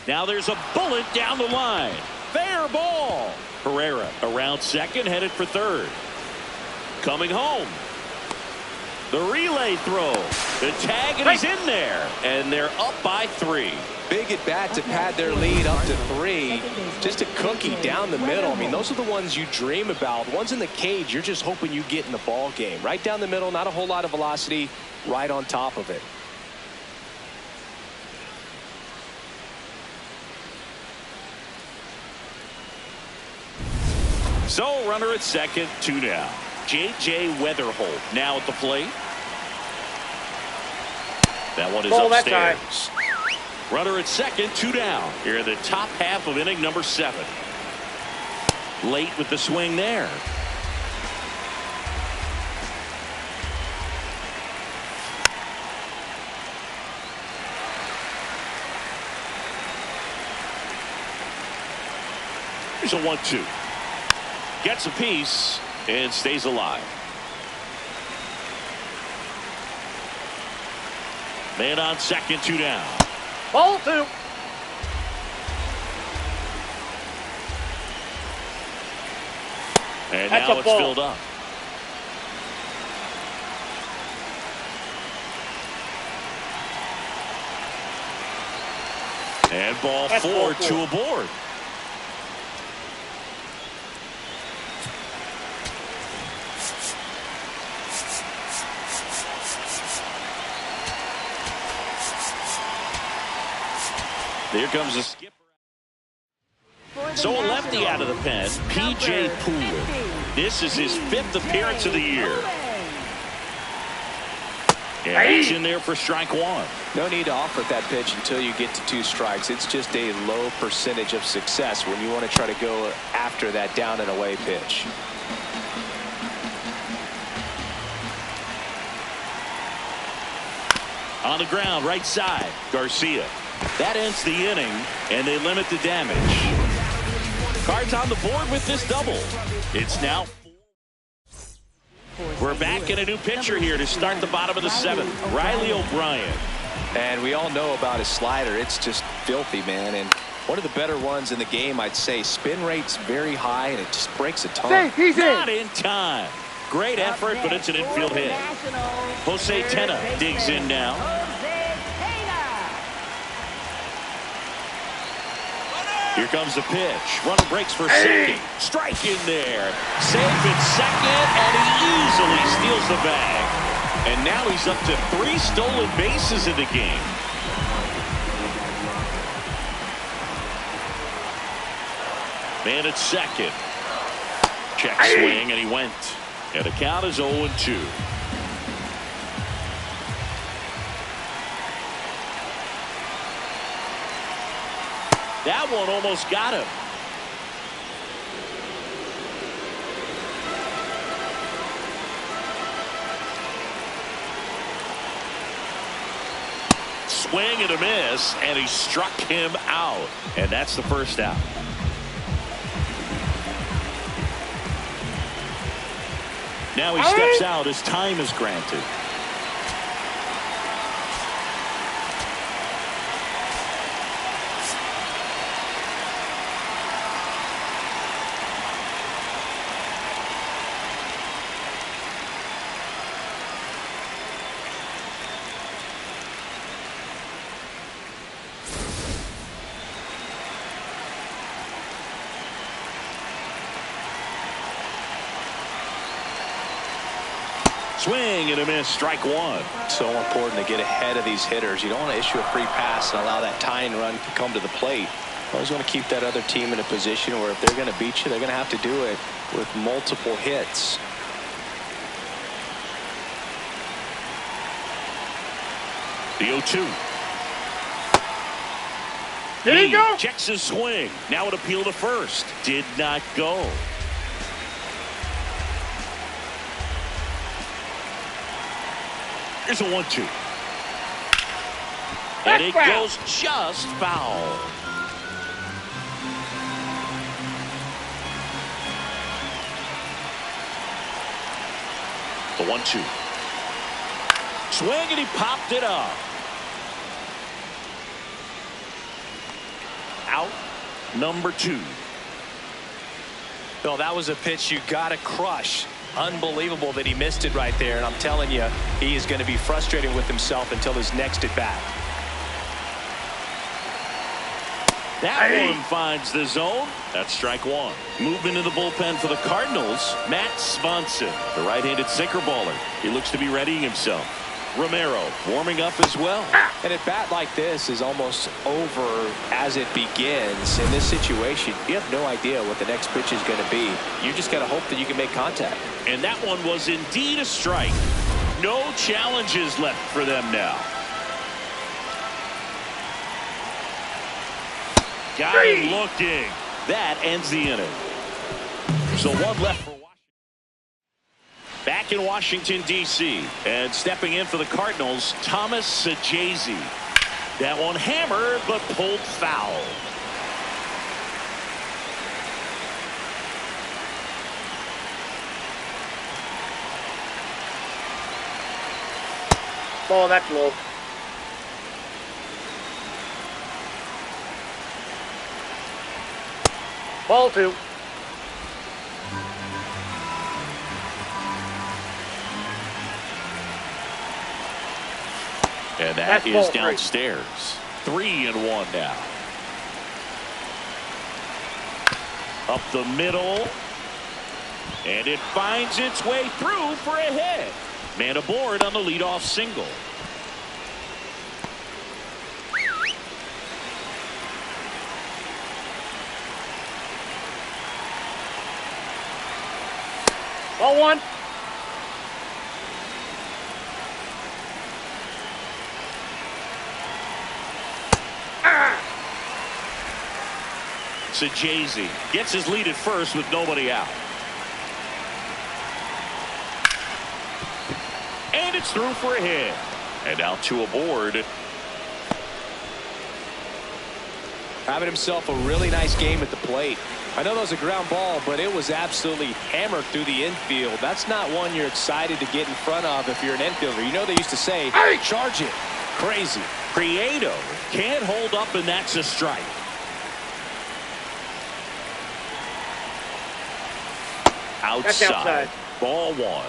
Now there's a bullet down the line. Fair ball. Herrera around second, headed for third. Coming home. The relay throw. The tag, and he's in there. And they're up by 3. Big at bat to pad their lead up to 3. Just a cookie down the middle. I mean, those are the ones you dream about. Ones in the cage, you're just hoping you get in the ball game. Right down the middle, not a whole lot of velocity, right on top of it. So runner at second, 2 down. J.J. Weatherholt now at the plate. That one is Ball, that's upstairs. Runner at second, 2 down. Here in the top half of inning number 7. Late with the swing there. Here's a 1-2. Gets a piece and stays alive. Man on second, 2 down. Ball 2. And That's now a it's ball. filled up. And ball That's 4, ball 4. 2 aboard. There comes the skipper. So a lefty out of the pen, P.J. Poole. This is his 5th appearance of the year. And he's in there for strike 1. No need to offer that pitch until you get to 2 strikes. It's just a low percentage of success when you want to try to go after that down and away pitch. On the ground, right side, Garcia. That ends the inning, and they limit the damage. Cards on the board with this double. It's now 4. We're back in a new pitcher here to start the bottom of the 7th. Riley O'Brien. And we all know about his slider. It's just filthy, man. And one of the better ones in the game, I'd say. Spin rate's very high, and it just breaks a ton. He's Not in time. Great effort, but it's an infield hit. Jose Tena digs in now. Here comes the pitch. Runner breaks for second. Strike in there. Safe at second, and he easily steals the bag. And now he's up to 3 stolen bases in the game. Man at second. Check swing, and he went. And the count is 0-2. That one almost got him. Swing and a miss, and he struck him out. And that's the first out. Now he steps out as time is granted. Swing and a miss, strike 1. So important to get ahead of these hitters. You don't want to issue a free pass and allow that tying run to come to the plate. You always want to keep that other team in a position where if they're going to beat you, they're going to have to do it with multiple hits. The 0-2. Did he go? Checks his swing. Now an appeal to first. Did not go. Here's a 1-2. And it goes just foul. The 1-2. Swing, and he popped it up. Out number 2. Bill, that was a pitch you got to crush. Unbelievable that he missed it right there, and I'm telling you, he is going to be frustrated with himself until his next at bat. That one finds the zone. That's strike 1. Movement in the bullpen for the Cardinals. Matt Swanson, the right-handed sinker baller. He looks to be readying himself. Romero warming up as well. And at bat like this is almost over as it begins. In this situation, you have no idea what the next pitch is going to be. You just got to hope that you can make contact. And that one was indeed a strike. No challenges left for them now. Got him looking. That ends the inning. So 1 left for Washington. Back in Washington, D.C. And stepping in for the Cardinals, Thomas Sajazi. That one hammered, but pulled foul. Ball, that's low. Ball 2. And that is downstairs. 3-1 now. Up the middle. And it finds its way through for a hit. Man aboard on the leadoff single. Ball one. Sajazi gets his lead at first with nobody out. And it's through for a hit. And now two aboard. Having himself a really nice game at the plate. I know that was a ground ball, but it was absolutely hammered through the infield. That's not one you're excited to get in front of if you're an infielder. You know they used to say, hey, charge it. Crazy. Prieto can't hold up, and that's a strike. Outside. Ball one.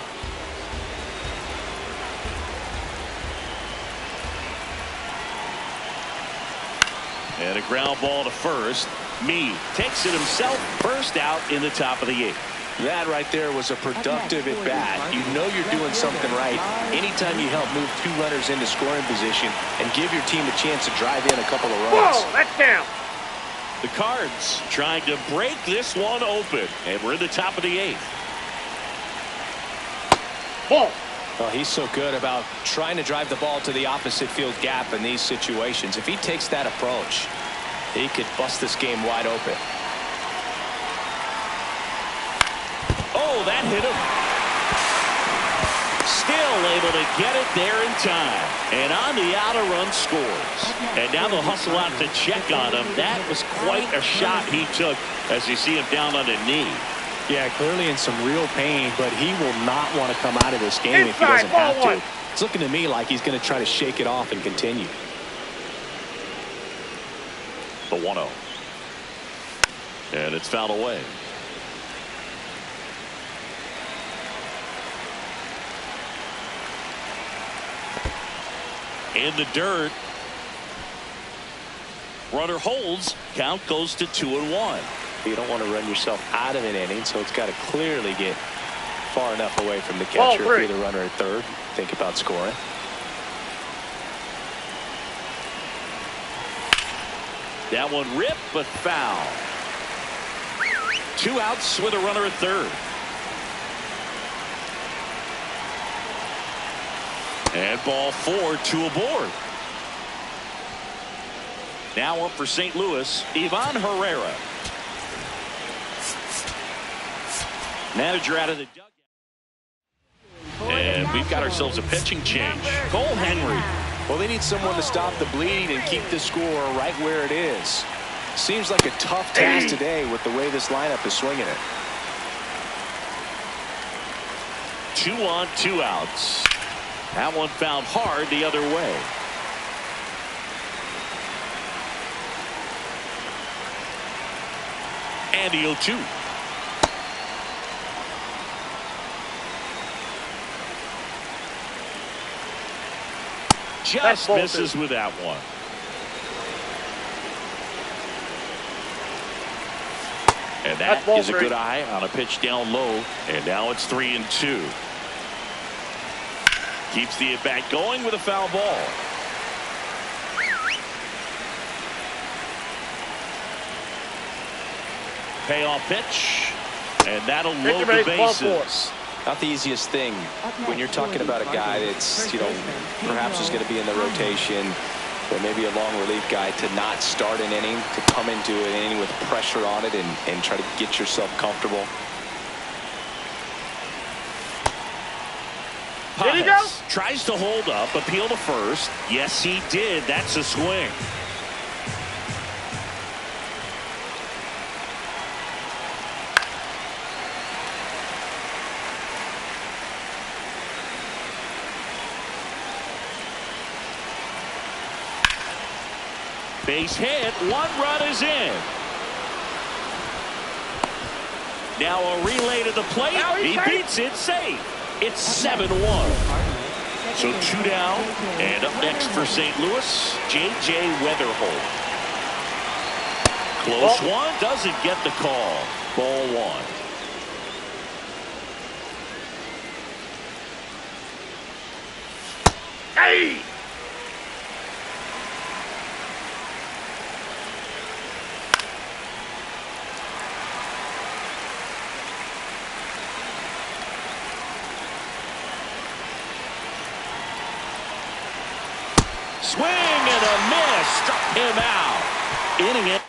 And a ground ball to first. Meade takes it himself. First out in the top of the eighth. That right there was a productive at bat. You know you're doing something right anytime you help move two runners into scoring position and give your team a chance to drive in a couple of runs. Whoa, that's down. The Cards trying to break this one open, and we're in the top of the eighth. Ball. Well, he's so good about trying to drive the ball to the opposite field gap in these situations. If he takes that approach, he could bust this game wide open. Oh, that hit him. Still able to get it there in time. And on the outer run scores. And now they'll hustle out to check on him. That was quite a shot he took as you see him down on a knee. Yeah, clearly in some real pain, but he will not want to come out of this game if he Inside, doesn't have ball to. one. It's looking to me like he's going to try to shake it off and continue. The 1-0. And it's fouled away. In the dirt. Runner holds. Count goes to 2-1. You don't want to run yourself out of an inning, so it's got to clearly get far enough away from the catcher. If you're the runner at third, think about scoring. That one ripped, but foul. 2 outs with a runner at third. And ball 4, 2 aboard. Now up for St. Louis, Ivan Herrera. Manager out of the dugout. And we've got ourselves a pitching change. Cole Henry. Well, they need someone to stop the bleed and keep the score right where it is. Seems like a tough task today with the way this lineup is swinging it. 2 on, 2 outs. That one fouled hard the other way. And the 0-2. Just misses with that one. And that is a good eye on a pitch down low. And now it's 3-2. Keeps the at bat going with a foul ball. Payoff pitch. And that'll load the bases. Not the easiest thing when you're talking about a guy that's, you know, perhaps is going to be in the rotation, or maybe a long relief guy, to not start an inning, to come into an inning with pressure on it and try to get yourself comfortable. Did he go? Tries to hold up, appeal to first. Yes, he did. That's a swing. Base hit. 1 run is in. Now a relay to the plate. He beats it safe. It's 7-1. So 2 down. And up next for St. Louis, J.J. Weatherholt. Close one. Doesn't get the call. Ball 1. Hey! Swing and a miss. Struck him out. Inning it.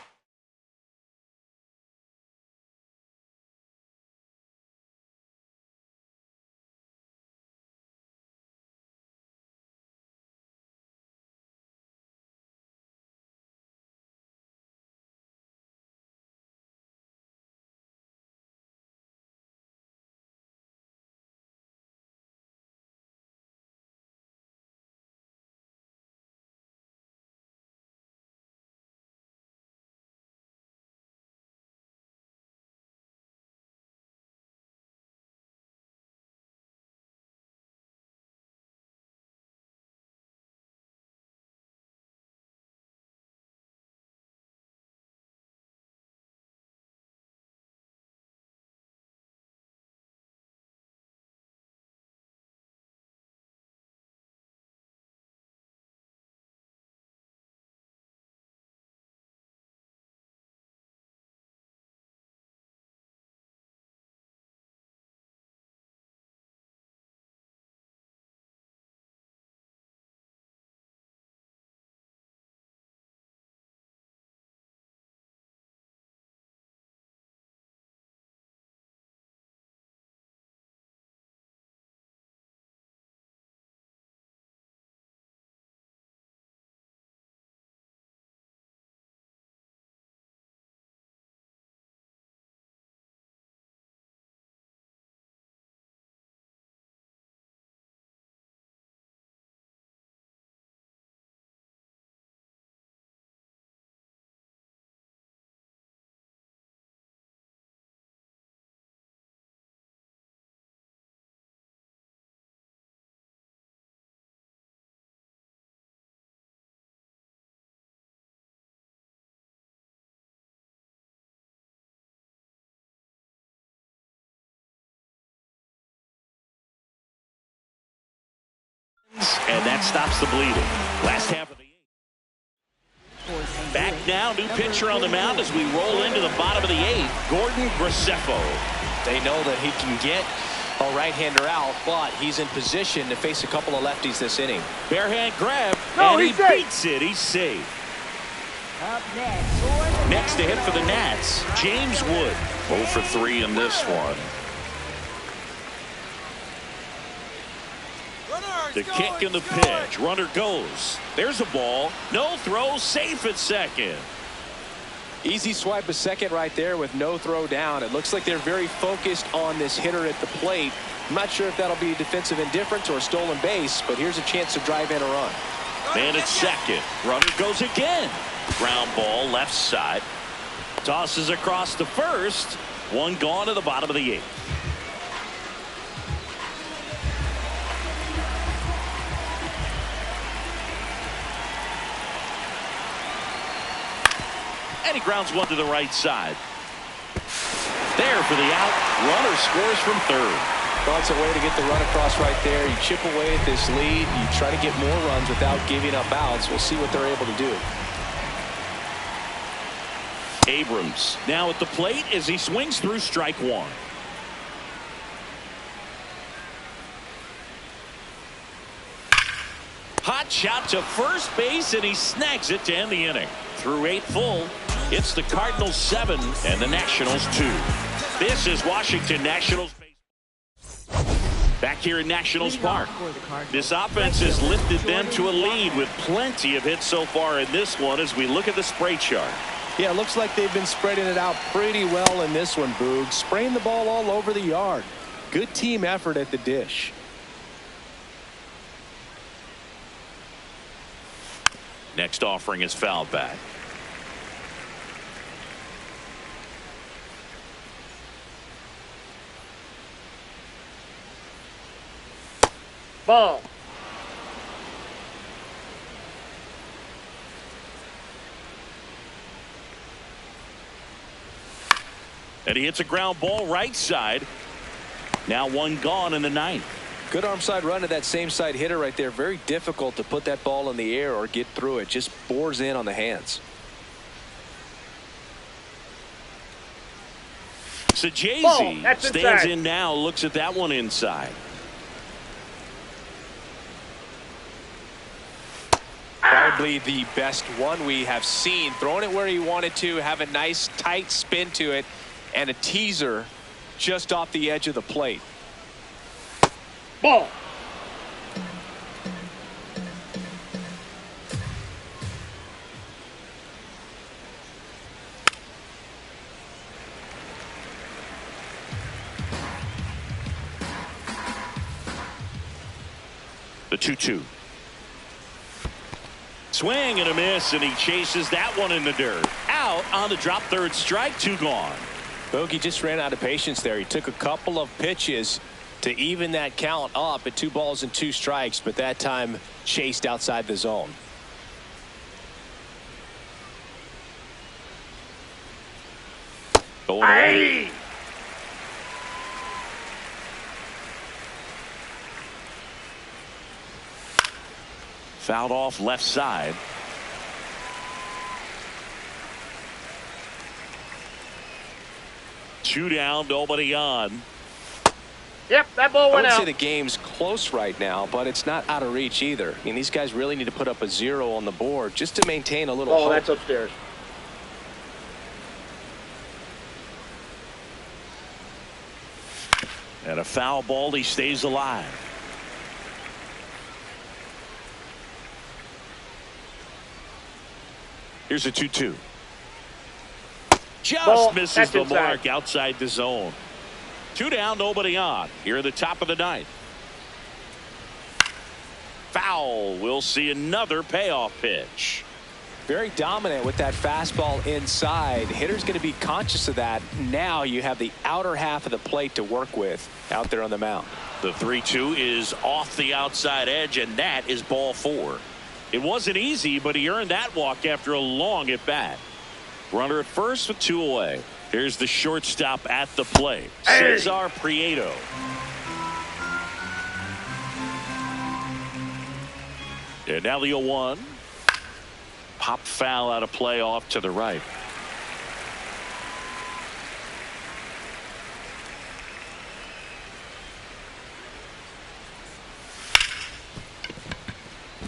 And that stops the bleeding. Last half of the eighth. Back now, new pitcher on the mound as we roll into the bottom of the eighth. Gordon Graceffo. They know that he can get a right-hander out, but he's in position to face a couple of lefties this inning. Bare hand grab, No, and he he's safe. beats it. He's safe. Next to hit for the Nats, James Wood. 0 for 3 in this one. The kick and the pitch. Runner goes. There's a ball. No throw. Safe at second. Easy swipe of second right there with no throw down. It looks like they're very focused on this hitter at the plate. I'm not sure if that'll be defensive indifference or a stolen base, but here's a chance to drive in a run. Man at second. Runner goes again. Ground ball left side. Tosses across to first. One gone to the bottom of the eighth. And he grounds one to the right side. There for the out. Runner scores from third. Well, it's a way to get the run across right there. You chip away at this lead. You try to get more runs without giving up outs. We'll see what they're able to do. Abrams now at the plate as he swings through strike one. Hot shot to first base, and he snags it to end the inning. Through 8 full, it's the Cardinals 7 and the Nationals 2. This is Washington Nationals. Back here in Nationals Park. This offense has lifted them to a lead with plenty of hits so far in this one as we look at the spray chart. Yeah, it looks like they've been spreading it out pretty well in this one, Boog. Spraying the ball all over the yard. Good team effort at the dish. Next offering is foul back. Ball. And he hits a ground ball right side. Now one gone in the ninth. Good arm side run to that same side hitter right there. Very difficult to put that ball in the air or get through it. Just bores in on the hands. So Jay-Z stands inside. in now, looks at that one inside. Probably the best one we have seen. Throwing it where he wanted to, have a nice tight spin to it, and a teaser just off the edge of the plate. Ball. The 2-2. Swing and a miss, and he chases that one in the dirt. Out on the drop, third strike, 2 gone. Bogey just ran out of patience there. He took a couple of pitches to even that count up at 2 balls and 2 strikes, but that time chased outside the zone. Going away. Fouled off left side. Two down, nobody on. Yep, that ball went I would out. say the game's close right now, but it's not out of reach either. I mean, these guys really need to put up a 0 on the board just to maintain a little Oh, hope. that's upstairs. And a foul ball, he stays alive. Here's a 2-2. Just Ball. misses That's the inside. mark outside the zone. 2 down, nobody on. Here at the top of the 9th. Foul. We'll see another payoff pitch. Very dominant with that fastball inside. Hitter's going to be conscious of that. Now you have the outer half of the plate to work with out there on the mound. The 3-2 is off the outside edge, and that is ball 4. It wasn't easy, but he earned that walk after a long at bat. Runner at first with 2 away. Here's the shortstop at the plate, Cesar Prieto. And now the 0-1. Pop foul out of play off to the right.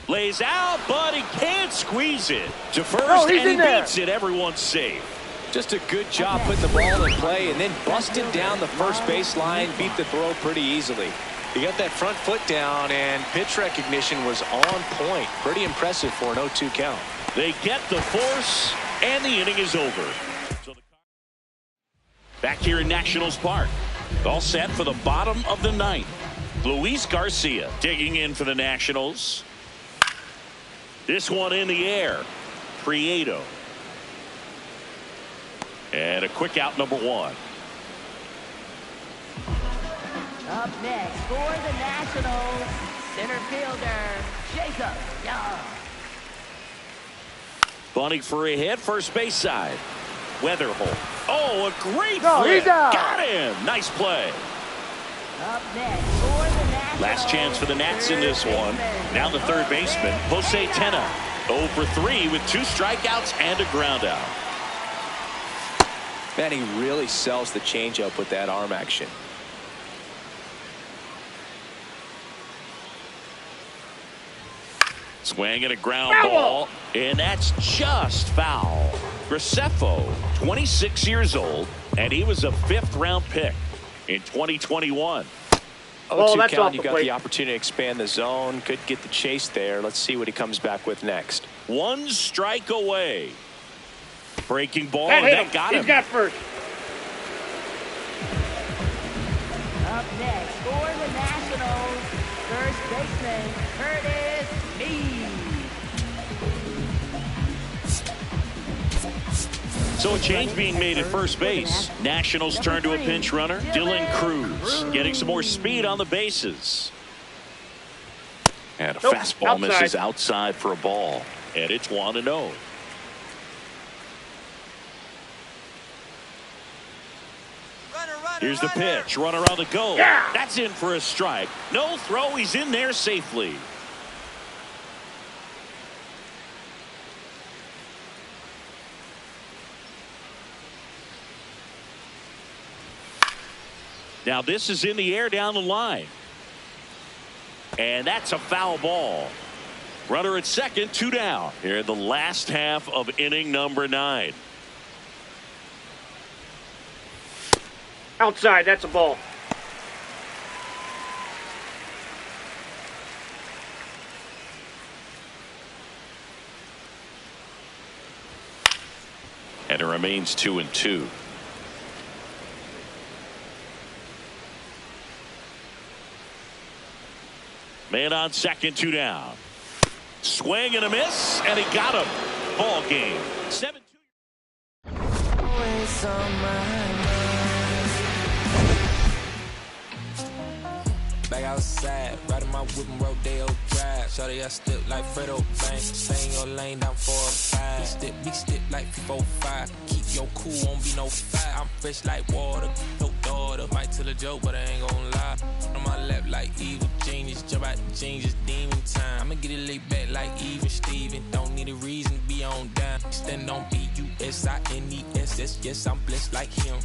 Lays out, but he can't squeeze it to first, he's and he in there. beats it. Everyone's safe. Just a good job putting the ball in play and then busted down the first base line, beat the throw pretty easily. He got that front foot down, and pitch recognition was on point. Pretty impressive for an 0-2 count. They get the force, and the inning is over. Back here in Nationals Park. All set for the bottom of the 9th. Luis Garcia digging in for the Nationals. This one in the air. Prieto. And a quick out, number 1. Up next for the Nationals, center fielder, Jacob Young. Bunting for a hit, first base side. Weatherholt. Oh, a great No, flip. he's out. Got him. Nice play. Up next for the Nationals. Last chance for the Nats in this one. Now the third baseman, Jose Tena. 0 for 3 with 2 strikeouts and a ground out. Man, he really sells the changeup with that arm action. Swing and a ground ball, and that's just foul. Graceffo, 26 years old, and he was a 5th-round pick in 2021. Oh, 0-2 that's off count. the You got plate. the opportunity to expand the zone. Could get the chase there. Let's see what he comes back with next. 1 strike away. Breaking ball, That and hit that him. got him. He's got first. Up next for the Nationals, first baseman, Curtis Mead. So a change being made at first base. Nationals turn to a pinch runner, Dylan Cruz, getting some more speed on the bases. And a fastball outside. misses outside for a ball. And it's 1-0. Here's the pitch. Runner on the go. Yeah. That's in for a strike. No throw. He's in there safely. Now this is in the air down the line. And that's a foul ball. Runner at second, 2 down here in the last half of inning number 9. Outside, that's a ball. And it remains 2-2. Man on second, 2 down. Swing and a miss, and he got him. Ball game. 7-2. Back outside, riding my whip and Rodeo Drive. Shorty, I step like Fredo Bang. Stay in your lane down 4-5. Be step like 4-5. Keep your cool, won't be no fire. I'm fresh like water, no daughter. Might tell a joke, but I ain't gon' lie. On my lap like evil genius. Jump out the jeans, just demon time. I'ma get it laid back like even Steven. Don't need a reason to be on down. Stand on B-U-S-I-N-E-S-S. Yes, I'm blessed like him.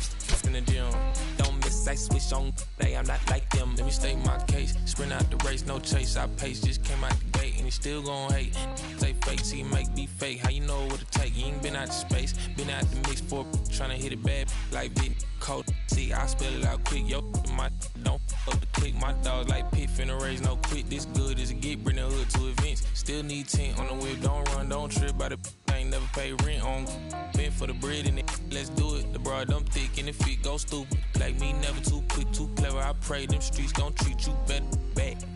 In the gym, don't miss, I switch on. Day, I'm not like them. Let me state my case. Sprint out the race, no chase. I pace, just came out the gate, and he still gon' hate. Say fake, see make me fake. How you know what it take? You ain't been out the space, been out the mix for tryna hit it bad like big cold. See, I spell it out quick, yo. My don't up the click. My dog like pit finna raise no quit. This good as it get, bring the hood to events. Still need tent on the whip, don't run, don't trip by the. I ain't never pay rent on. Been for the bread and it. Let's do it. The broad dumb thick and the feet go stupid. Like me, never too quick, too clever. I pray them streets gon' treat you better.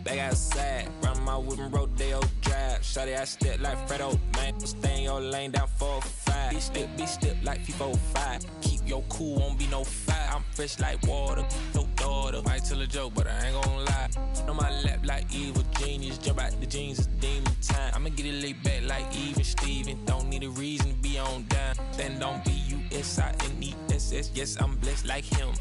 Back outside, run my whip and Rodeo Drive. Shawty, I step like Fredo, man. Stay in your lane down 4-5. Bitch step like 4-5. Keep your cool, won't be no fire. I'm fresh like water, no daughter. Might tell a joke, but I ain't gon' lie. On my lap like evil genius. Jump out the jeans, it's demon time. I'ma get it laid back like even Steven. Don't need a reason to be on down. Stand on B-U-S-I-N-E-S-S. Yes, I'm blessed like him.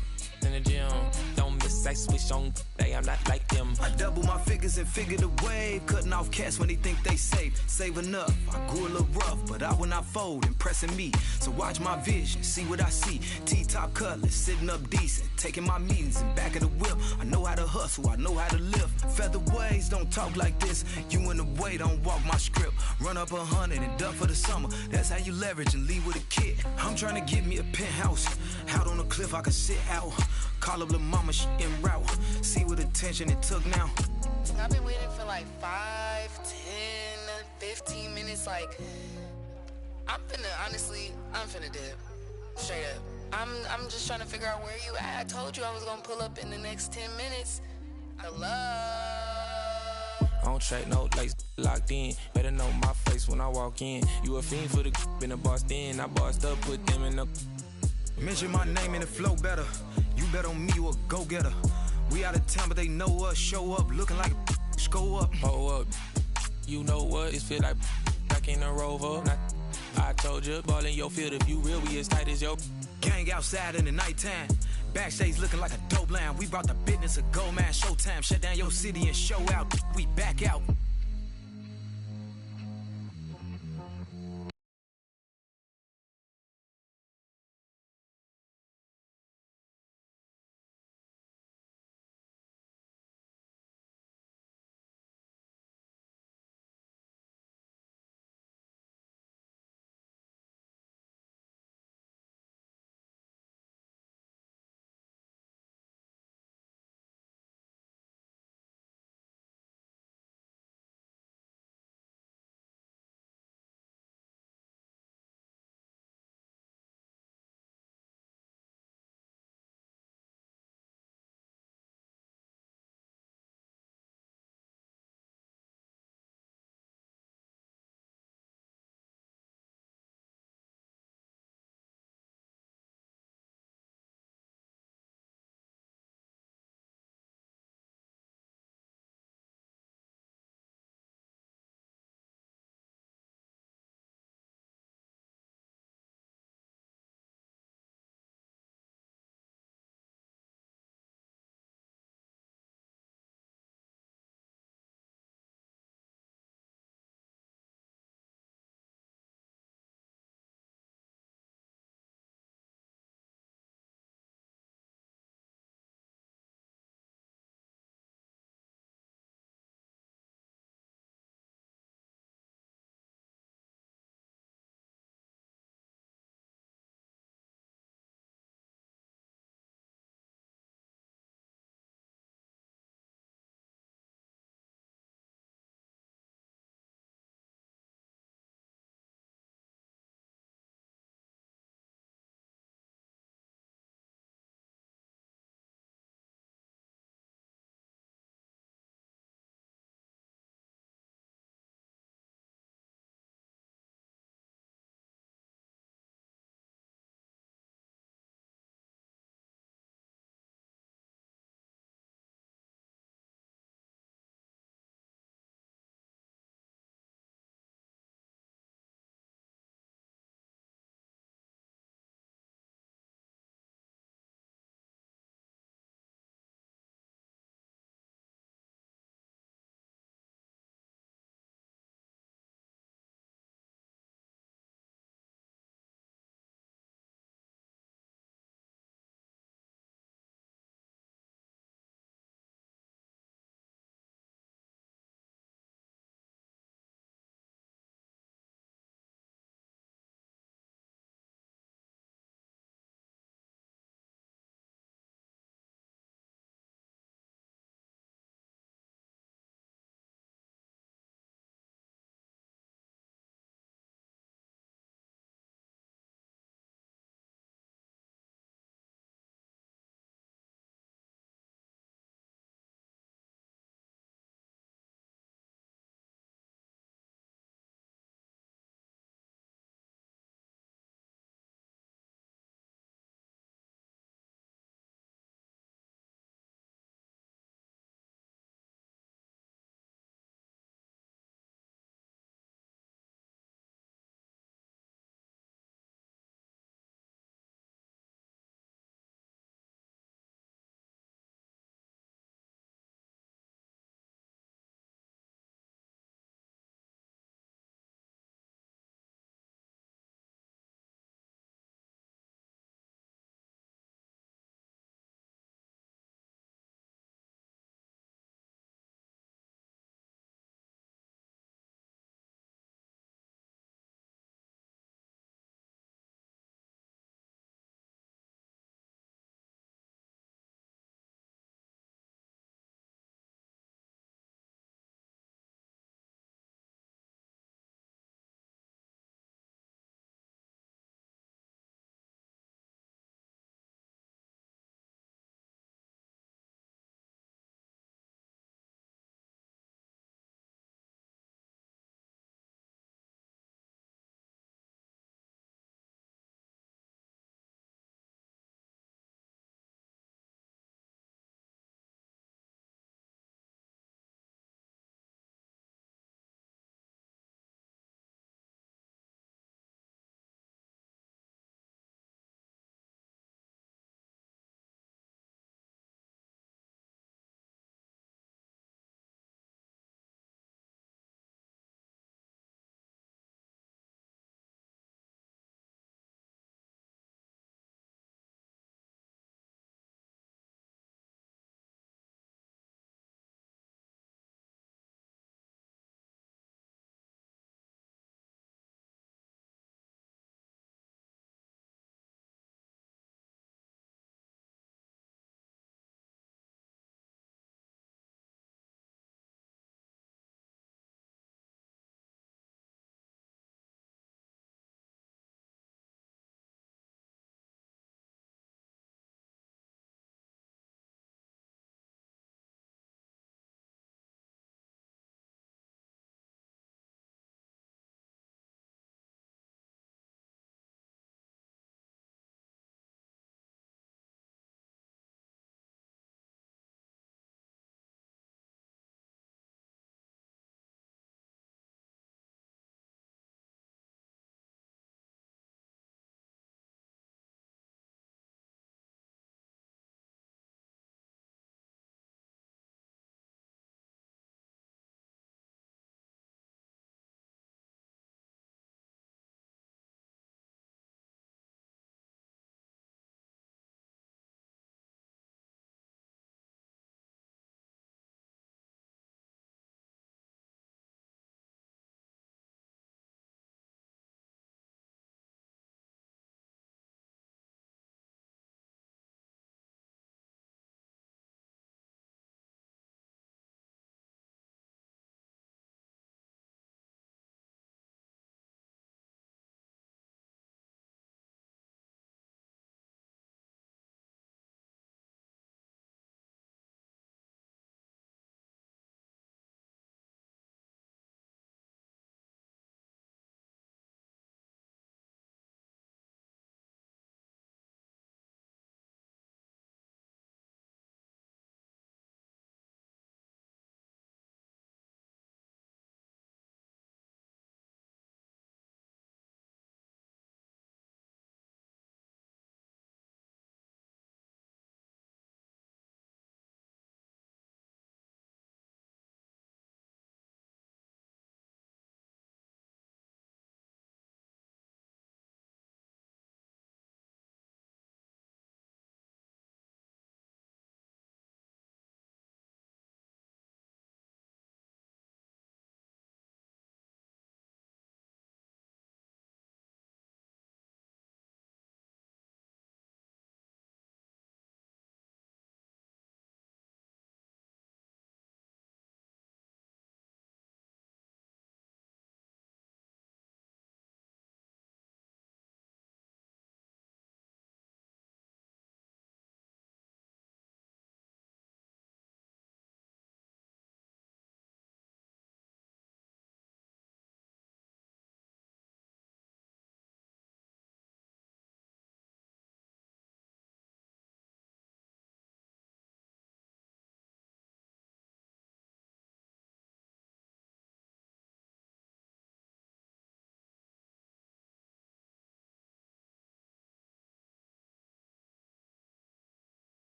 In the gym, don't miss, I switch on. Day, I'm not like them. I double my figures and figure the wave. Cutting off cats when they think they safe. Saving up, I grew a little rough, but I will not fold, impressing me. So watch my vision, see what I see. T-top cutlass, sitting up decent. Taking my meetings in back of the whip. I know how to hustle, I know how to live. Featherweights don't talk like this. You in the way, don't walk my script. Run up 100 and duck for the summer. That's how you leverage and leave with a kid. I'm trying to get me a penthouse. Out on the cliff, I can sit out. Call up the mama, she en route. See what attention it took now. I've been waiting for like 5, 10, 15 minutes. Like, I'm finna dip. Straight up. I'm just trying to figure out where you at. I told you I was gonna pull up in the next 10 minutes. Hello? I don't track no lights locked in. Better know my face when I walk in. You a fiend for the been a boss then. I bossed up, put them in the. Mention my name and it flow better. You bet on me, you a go-getter. We out of town, but they know us. Show up, looking like a go up. Hold up. You know what? It feel like back in a Rover. I told you, ball in your field. If you real, we as tight as your. Gang outside in the nighttime. Backstage looking like a dope line. We brought the business of gold, man. Showtime. Shut down your city and show out. We back out.